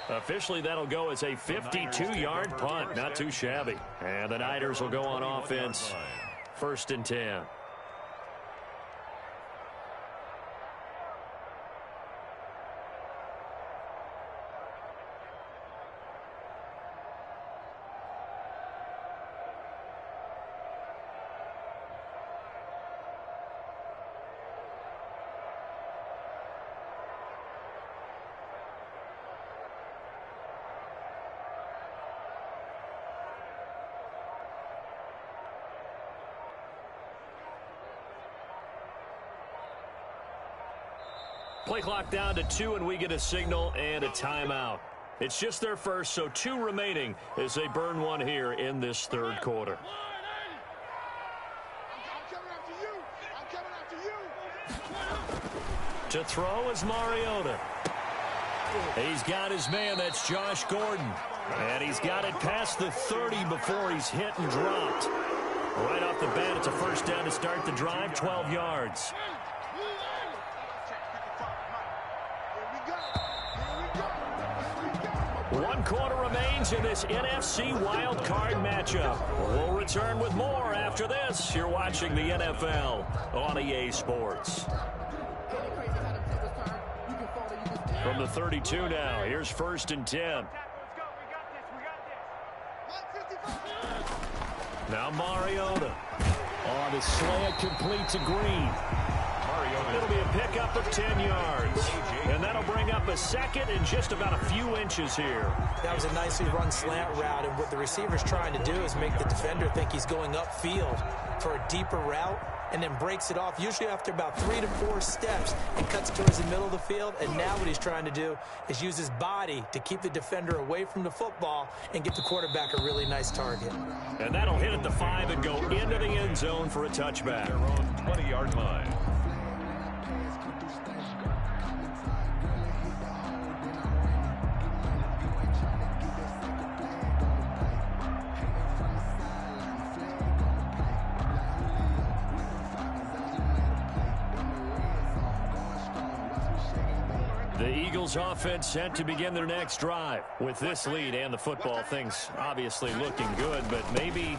Officially, that'll go as a 52-yard punt. Not too shabby. And the Niners will go on offense. 1st and 10. Play clock down to 2, and we get a signal and a timeout. It's just their first, so 2 remaining as they burn one here in this 3rd quarter. To throw is Mariota. He's got his man. That's Josh Gordon. And he's got it past the 30 before he's hit and dropped. Right off the bat, it's a first down to start the drive, 12 yards. 1 quarter remains in this NFC wild card matchup. We'll return with more after this. You're watching the NFL on EA Sports. From the 32 now, here's 1st and 10. Now Mariota. On the slant, complete to Green. It'll be a pickup of 10 yards. And that'll bring up a 2nd and just about a few inches here. That was a nicely run slant route, and what the receiver's trying to do is make the defender think he's going upfield for a deeper route, and then breaks it off, usually after about 3 to 4 steps, and cuts towards the middle of the field. And now what he's trying to do is use his body to keep the defender away from the football and get the quarterback a really nice target. And that'll hit at the 5 and go into the end zone for a touchback. Their own 20-yard line. The Eagles offense set to begin their next drive. With this lead and the football, things obviously looking good, but maybe,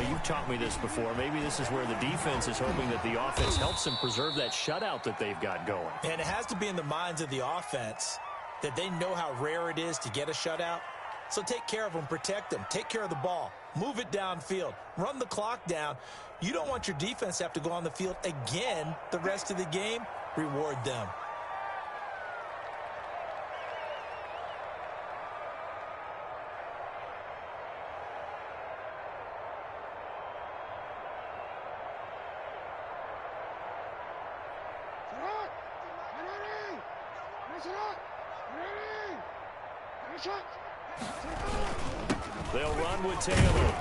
you've taught me this before, maybe this is where the defense is hoping that the offense helps them preserve that shutout that they've got going. And it has to be in the minds of the offense that they know how rare it is to get a shutout. So take care of them, protect them, take care of the ball, move it downfield, run the clock down. You don't want your defense to have to go on the field again the rest of the game. Reward them. They'll run with Taylor.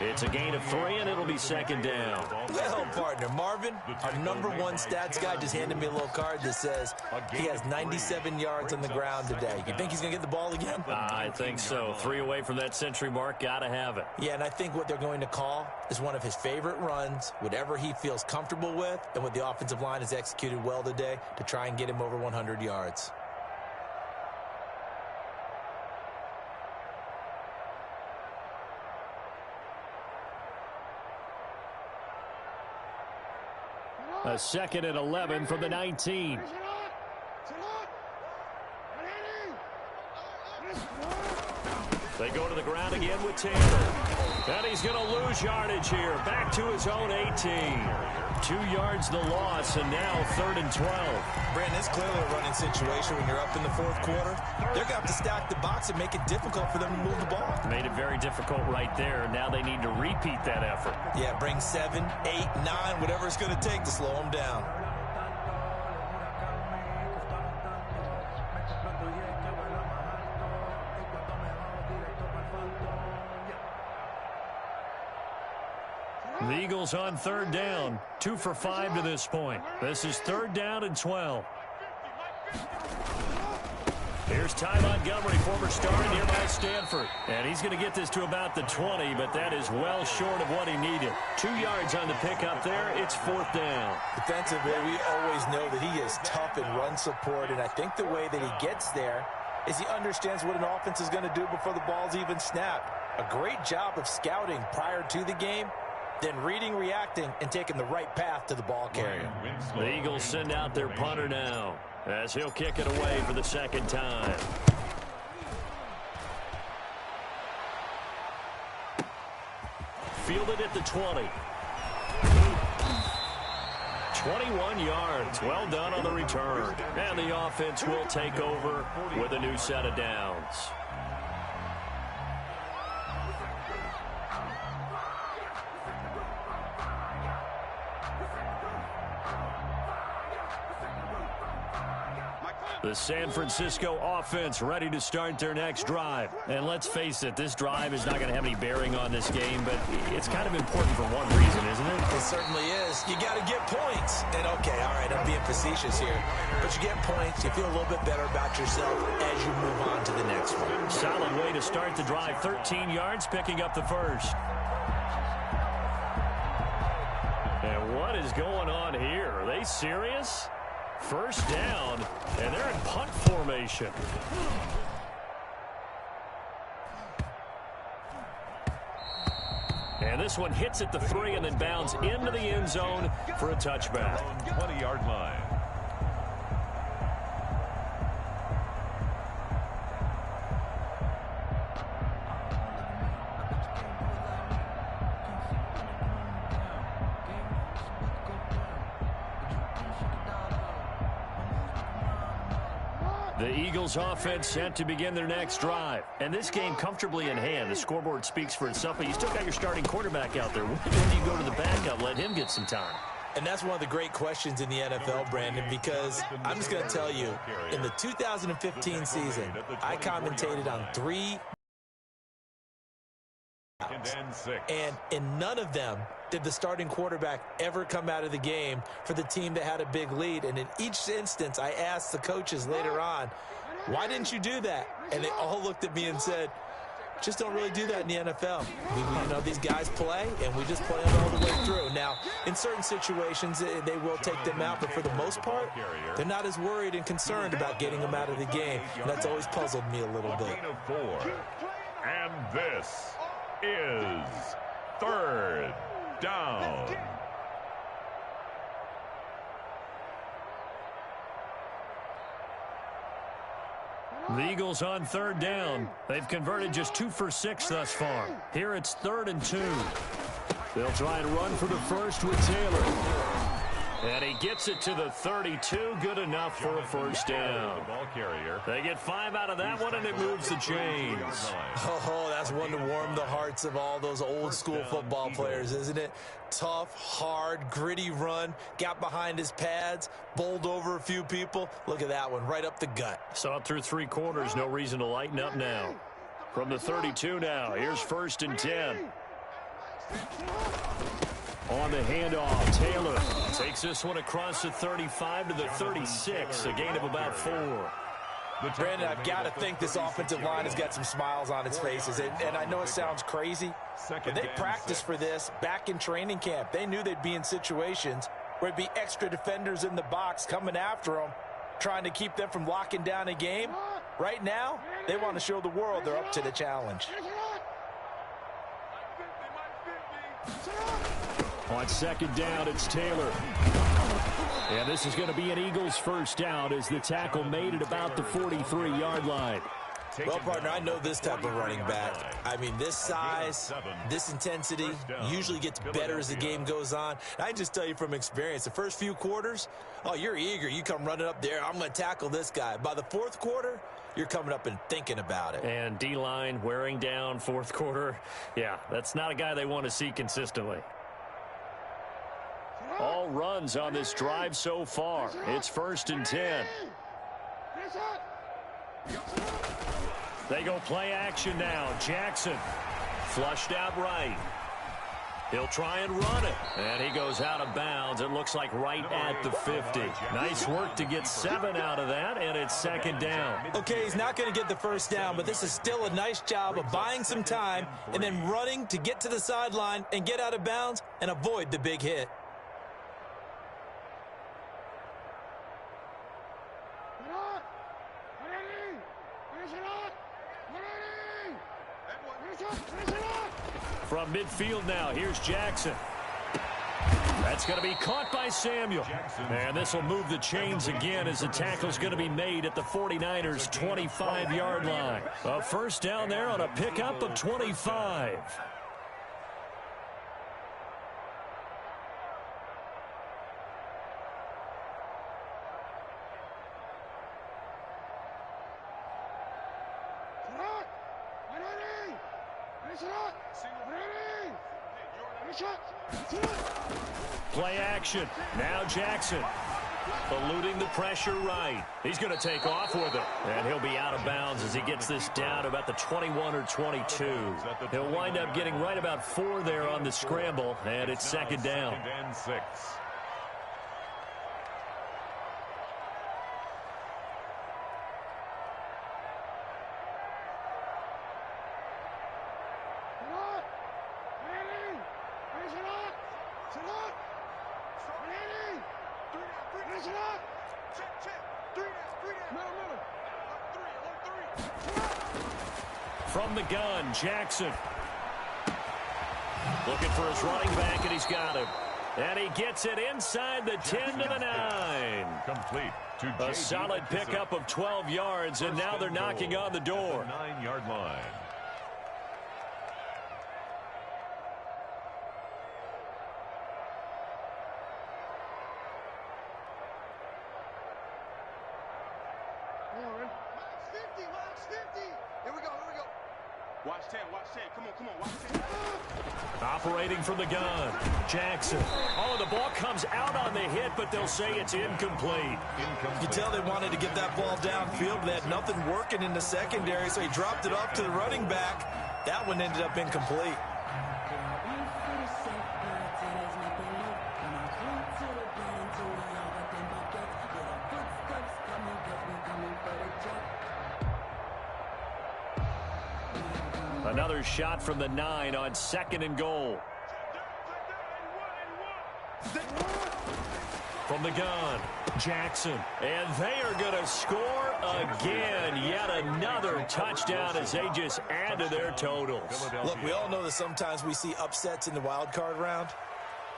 It's a gain of 3, and it'll be second down. Well, partner, Marvin, our #1 stats guy just handed me a little card that says he has 97 yards on the ground today. You think he's going to get the ball again? I think so. 3 away from that century mark. Got to have it. Yeah, and I think what they're going to call is one of his favorite runs, whatever he feels comfortable with, and what the offensive line has executed well today to try and get him over 100 yards. A 2nd and 11 from the 19. They go to the ground again with Taylor. And he's going to lose yardage here. Back to his own 18. 2 yards the loss, and now 3rd and 12. Brandon, it's clearly a running situation when you're up in the 4th quarter. They're going to have to stack the box and make it difficult for them to move the ball. Made it very difficult right there. Now they need to repeat that effort. Yeah, bring 7, 8, 9, whatever it's going to take to slow them down. The Eagles on 3rd down. 2 for 5 to this point. This is 3rd down and 12. Here's Ty Montgomery, former star in nearby Stanford. And he's going to get this to about the 20, but that is well short of what he needed. 2 yards on the pickup there. It's 4th down. Defensively, we always know that he is tough in run support, and I think the way that he gets there is he understands what an offense is going to do before the ball's even snapped. A great job of scouting prior to the game, then reading, reacting, and taking the right path to the ball carrier. The Eagles send out their punter now as he'll kick it away for the 2nd time. Fielded at the 20. 21 yards. Well done on the return. And the offense will take over with a new set of downs. The San Francisco offense ready to start their next drive. And let's face it, this drive is not going to have any bearing on this game, but it's kind of important for one reason, isn't it? It certainly is. You got to get points. And, okay, all right, I'm being facetious here. But you get points, you feel a little bit better about yourself as you move on to the next one. Solid way to start the drive. 13 yards, picking up the first. And what is going on here? Are they serious? First down, and they're in punt formation. And this one hits at the 3 and then bounds into the end zone for a touchback. 20-yard line. The Eagles offense set to begin their next drive. And this game comfortably in hand. The scoreboard speaks for itself, but you still got your starting quarterback out there. When do you go to the backup, let him get some time? And that's one of the great questions in the NFL, Brandon, because I'm just going to tell you, in the 2015 season, I commentated on 3 and in none of them did the starting quarterback ever come out of the game for the team that had a big lead. And in each instance, I asked the coaches later on, why didn't you do that? And they all looked at me and said, just don't really do that in the NFL. You know, these guys play, and we just play them all the way through. Now, in certain situations, they will take them out, but for the most part, they're not as worried and concerned about getting them out of the game. And that's always puzzled me a little bit. And this is 3rd down. The Eagles on 3rd down. They've converted just 2 for 6 thus far. Here it's 3rd and 2. They'll try and run for the first with Taylor. And he gets it to the 32. Good enough for a first down. Ball carrier. They get 5 out of that one, and it moves the chains. Oh, that's one to warm the hearts of all those old-school football players, isn't it? Tough, hard, gritty run. Got behind his pads, bowled over a few people. Look at that one, right up the gut. Saw it through 3 quarters. No reason to lighten up now. From the 32 now, here's 1st and 10. On the handoff, Taylor takes this one across the 35 to the 36, a gain of about 4. Brandon, I've got to think this offensive line has got some smiles on its faces. And I know it sounds crazy, but they practiced for this back in training camp. They knew they'd be in situations where it'd be extra defenders in the box coming after them, trying to keep them from locking down a game. Right now, they want to show the world they're up to the challenge. On 2nd down, it's Taylor. And this is going to be an Eagles first down as the tackle made at about the 43-yard line. Well, partner, I know this type of running back. I mean, this size, this intensity usually gets better as the game goes on. And I just tell you from experience, the first few quarters, oh, you're eager. You come running up there, I'm going to tackle this guy. By the 4th quarter, you're coming up and thinking about it. And D-line wearing down 4th quarter. Yeah, that's not a guy they want to see consistently. All runs on this drive so far. It's 1st and 10. They go play action now. Jackson flushed out right. He'll try and run it. And he goes out of bounds. It looks like right at the 50. Nice work to get 7 out of that, and it's 2nd down. Okay, he's not going to get the first down, but this is still a nice job of buying some time and then running to get to the sideline and get out of bounds and avoid the big hit. From midfield now, here's Jackson. That's going to be caught by Samuel. And this will move the chains again as the tackle's going to be made at the 49ers' 25-yard line. A first down there on a pickup of 25. Play action. Now Jackson eluding the pressure right. He's going to take off with it. And he'll be out of bounds as he gets this down about the 21 or 22. He'll wind up getting right about 4 there on the scramble, and it's 2nd down. 2nd and 6. From the gun, Jackson. Looking for his running back, and he's got him. And he gets it inside the 10 to the 9. Complete to A solid pickup of 12 yards, and now they're knocking on the door. 9-yard line. Watch 10, watch 10. Come on, watch 10. Operating from the gun, Jackson. Oh, the ball comes out on the hit, but they'll say it's incomplete. You tell they wanted to get that ball downfield. They had nothing working in the secondary, so he dropped it off to the running back. That one ended up incomplete. Another shot from the 9 on 2nd and goal. From the gun, Jackson. And they are going to score again. Yet another touchdown as they just add to their totals. Look, we all know that sometimes we see upsets in the wild card round.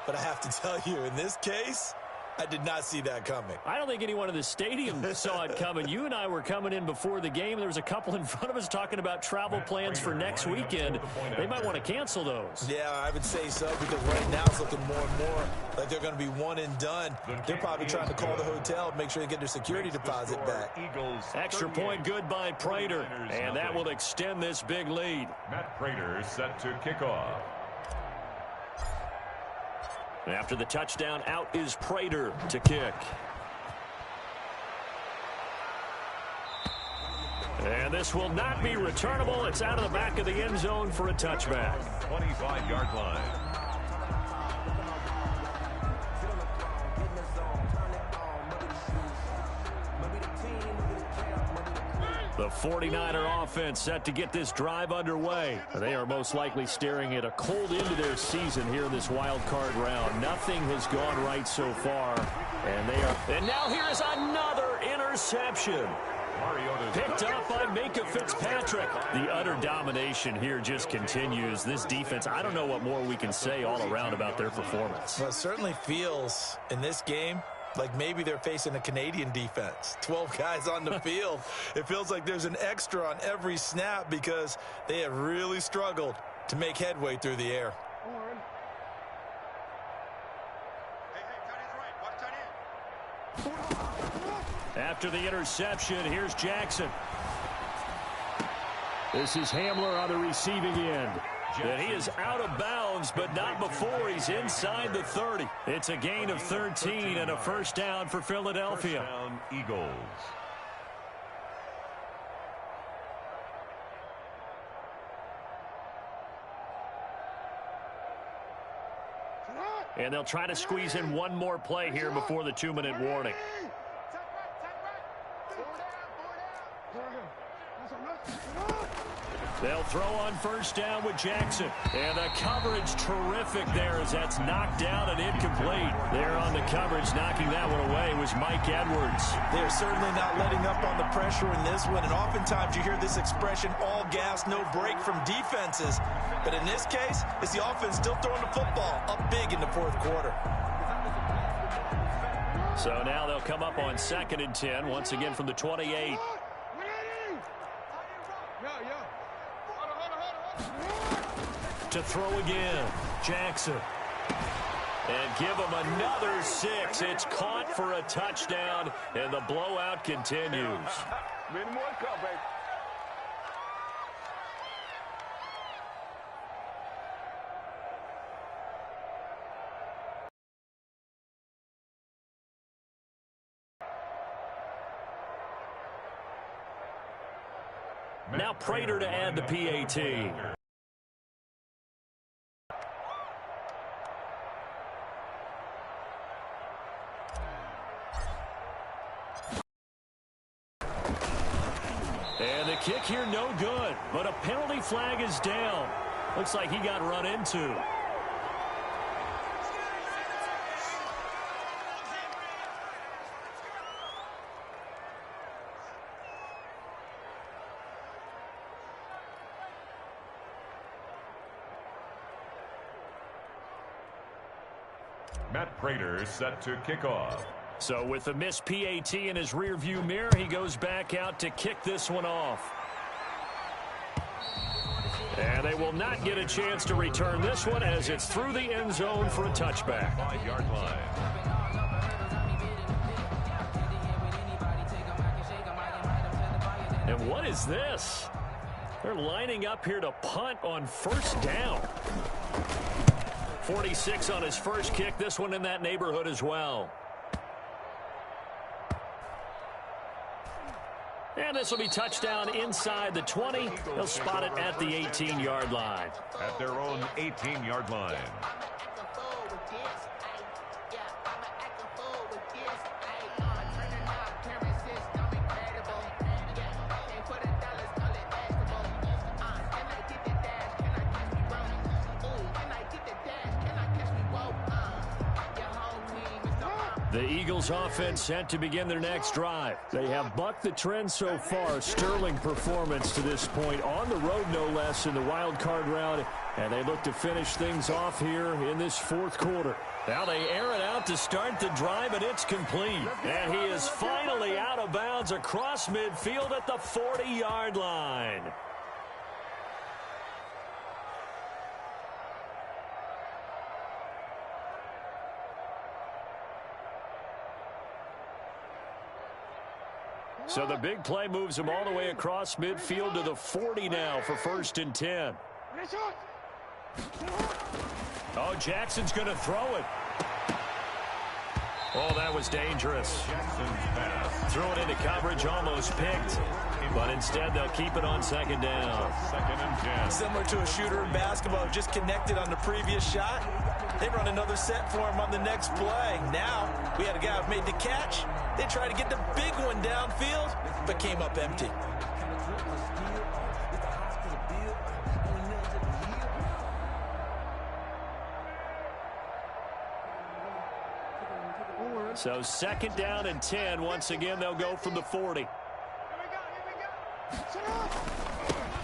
But I have to tell you, in this case, I did not see that coming. I don't think anyone in the stadium saw it coming. You and I were coming in before the game. There was a couple in front of us talking about travel plans for next weekend. They might want to cancel those. Yeah, I would say so, because right now it's looking more and more like they're going to be one and done. They're probably trying to call the hotel, make sure they get their security deposit back. Extra point good by Prater, and that will extend this big lead. Matt Prater set to kick off. After the touchdown, out is Prater to kick. And this will not be returnable. It's out of the back of the end zone for a touchback. 25-yard line. The 49er offense set to get this drive underway. They are most likely staring at a cold end to their season here in this wild card round. Nothing has gone right so far. And now here is another interception. Picked up by Minka Fitzpatrick. The utter domination here just continues. This defense, I don't know what more we can say all around about their performance. Well, it certainly feels in this game like maybe they're facing a Canadian defense. 12 guys on the field. It feels like there's an extra on every snap because they have really struggled to make headway through the air. After the interception, here's Jackson. This is Hamler on the receiving end. And he is out of bounds, but not before he's inside the 30. It's a gain of 13 and a first down for Philadelphia. First down, Eagles. And they'll try to squeeze in one more play here before the 2-minute warning. They'll throw on first down with Jackson. And the coverage terrific there as that's knocked down and incomplete. There on the coverage, knocking that one away was Mike Edwards. They're certainly not letting up on the pressure in this one. And oftentimes you hear this expression, all gas, no break from defenses. But in this case, it's the offense still throwing the football up big in the fourth quarter. So now they'll come up on 2nd and 10, once again from the 28. To throw again, Jackson. And give him another 6. It's caught for a touchdown, and the blowout continues. Now Prater to add the PAT. And the kick here no good, but a penalty flag is down. Looks like he got run into. Matt Prater set to kick off. So with the missed PAT in his rearview mirror, he goes back out to kick this one off. And they will not get a chance to return this one as it's through the end zone for a touchback. 5-yard line. And what is this? They're lining up here to punt on first down. 46 on his first kick. This one in that neighborhood as well. And this will be touchdown inside the 20. They'll spot it at the 18-yard line. At their own 18-yard line. The Eagles offense set to begin their next drive. They have bucked the trend so far. Sterling performance to this point. On the road, no less, in the wild card round. And they look to finish things off here in this fourth quarter. Now they air it out to start the drive, and it's complete. And he is finally out of bounds across midfield at the 40-yard line. So the big play moves him all the way across midfield to the 40 now for 1st and 10. Oh, Jackson's going to throw it. Oh, that was dangerous. Threw it into coverage, almost picked. But instead, they'll keep it on 2nd down. 2nd and 10. Similar to a shooter in basketball, just connected on the previous shot. They run another set for him on the next play. Now, we had a guy who made the catch. They tried to get the big one downfield, but came up empty. So 2nd down and 10. Once again, they'll go from the 40.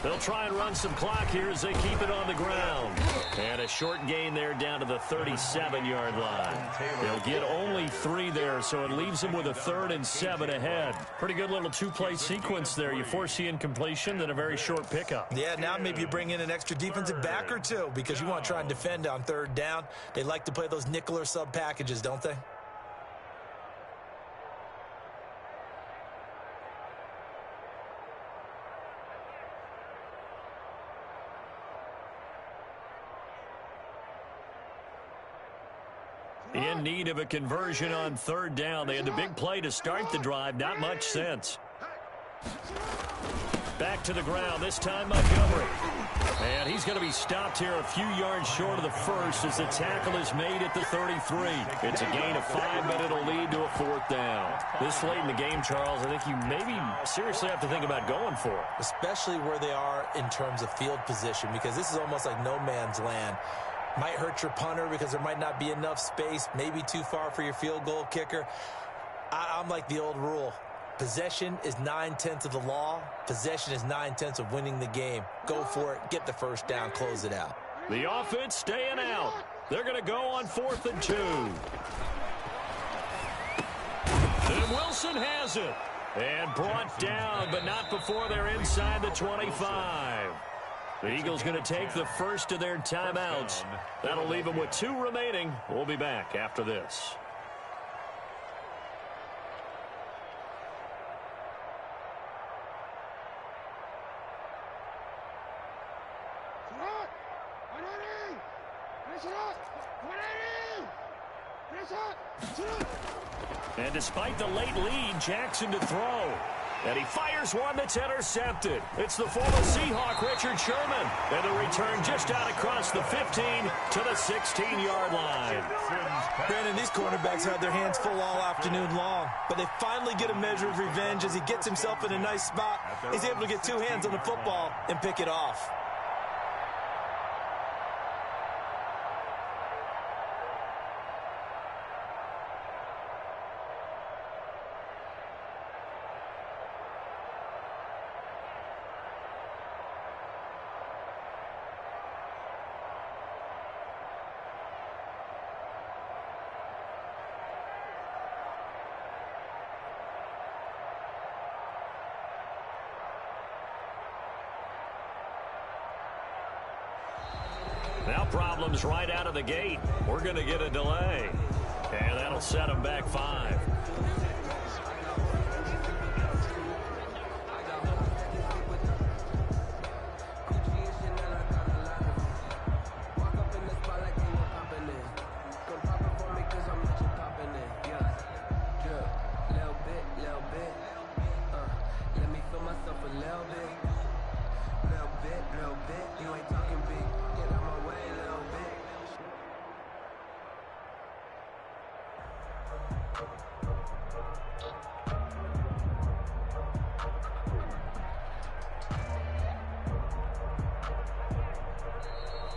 They'll try and run some clock here as they keep it on the ground. And a short gain there down to the 37-yard line. They'll get only 3 there, so it leaves them with a 3rd and 7 ahead. Pretty good little two-play sequence there. You force the incompletion, then a very short pickup. Yeah, now maybe you bring in an extra defensive back or two because you want to try and defend on 3rd down. They like to play those nickel or sub packages, don't they? In need of a conversion on 3rd down. They had the big play to start the drive. Not much sense. Back to the ground. This time Montgomery. And he's going to be stopped here a few yards short of the 1st as the tackle is made at the 33. It's a gain of 5, but it'll lead to a 4th down. This late in the game, Charles, I think you maybe seriously have to think about going for it. Especially where they are in terms of field position, because this is almost like no man's land. Might hurt your punter because there might not be enough space, maybe too far for your field goal kicker. I'm like the old rule. Possession is 9/10 of the law. Possession is 9/10 of winning the game. Go for it. Get the 1st down. Close it out. The offense staying out. They're going to go on 4th and 2. And Wilson has it. And brought down, but not before they're inside the 25. The Eagles going to take the first of their timeouts. That'll leave them with 2 remaining. We'll be back after this. And despite the late lead, Jackson to throw. And he fires one that's intercepted. It's the former Seahawk, Richard Sherman. And the return just out across the 15 to the 16-yard line. Brandon, these cornerbacks had their hands full all afternoon long, but they finally get a measure of revenge as he gets himself in a nice spot. He's able to get 2 hands on the football and pick it off. Now problems right out of the gate. We're going to get a delay. And that'll set them back 5.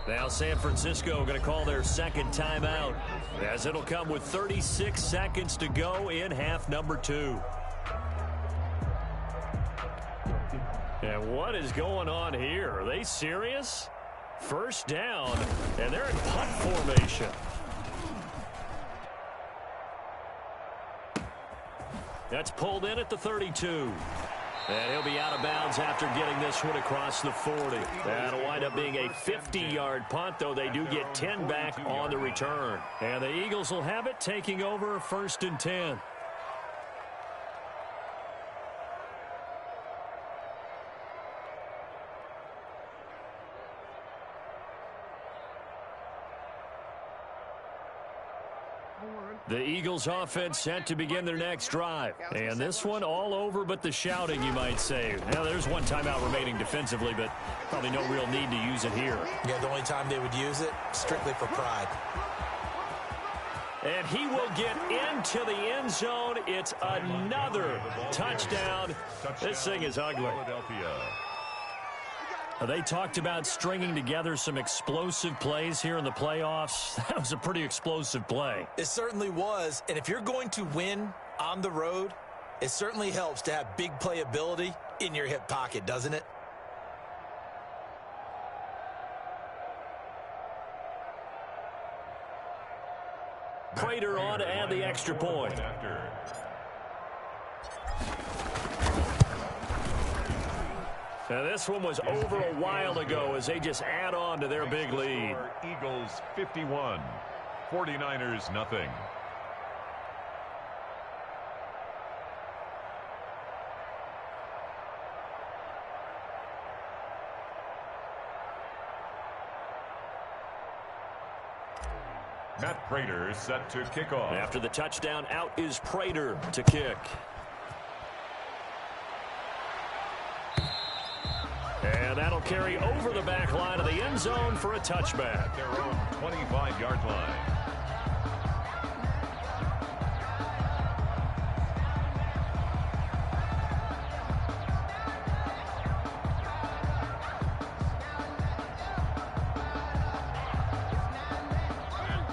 Now San Francisco going to call their second timeout, as it'll come with 36 seconds to go in half number 2. And what is going on here? Are they serious? First down, and they're in punt formation. That's pulled in at the 32. And he'll be out of bounds after getting this one across the 40. That'll wind up being a 50-yard punt, though they do get 10 back on the return. And the Eagles will have it, taking over 1st and 10. The Eagles offense set to begin their next drive. And this one all over but the shouting, you might say. Now, there's one timeout remaining defensively, but probably no real need to use it here. Yeah, the only time they would use it, strictly for pride. And he will get into the end zone. It's another touchdown. This thing is ugly. They talked about stringing together some explosive plays here in the playoffs. That was a pretty explosive play. It certainly was. And if you're going to win on the road, it certainly helps to have big playability in your hip pocket, doesn't it? Prater on to add the extra point. Now, this one was over a while ago as they just add on to their big lead. Eagles 51, 49ers nothing. Matt Prater set to kick off. After the touchdown, out is Prater to kick. And that'll carry over the back line of the end zone for a touchback. At their own 25-yard line.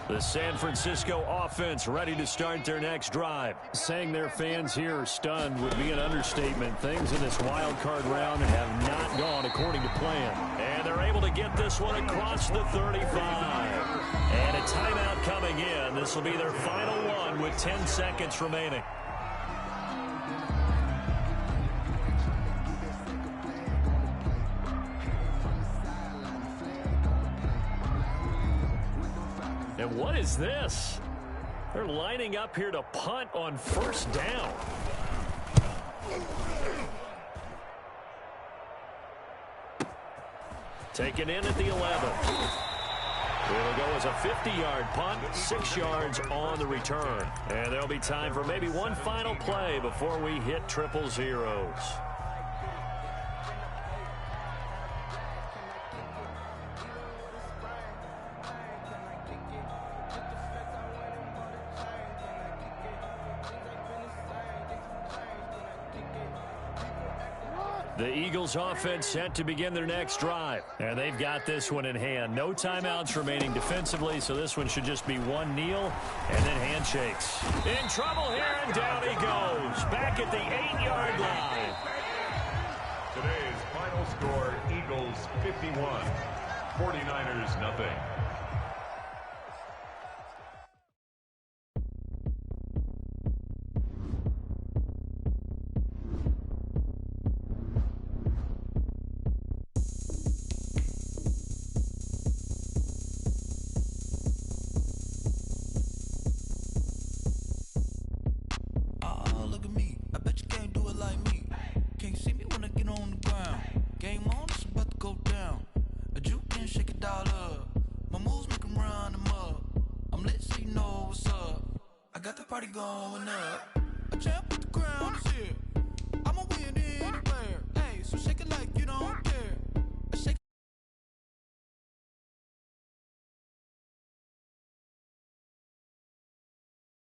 The San Francisco offense ready to start their next drive. Saying their fans here are stunned would be an understatement. Things in this wild card round have not gone according to plan. And they're able to get this one across the 35. And a timeout coming in. This will be their final one with 10 seconds remaining. And what is this? They're lining up here to punt on first down. Taken in at the 11. It'll go as a 50-yard punt, 6 yards on the return. And there'll be time for maybe one final play before we hit triple zeros. The Eagles offense set to begin their next drive. And they've got this one in hand. No timeouts remaining defensively, so this one should just be one kneel and then handshakes. In trouble here, and down he goes. Back at the 8-yard line. Today's final score, Eagles 51, 49ers nothing. Going up, a champ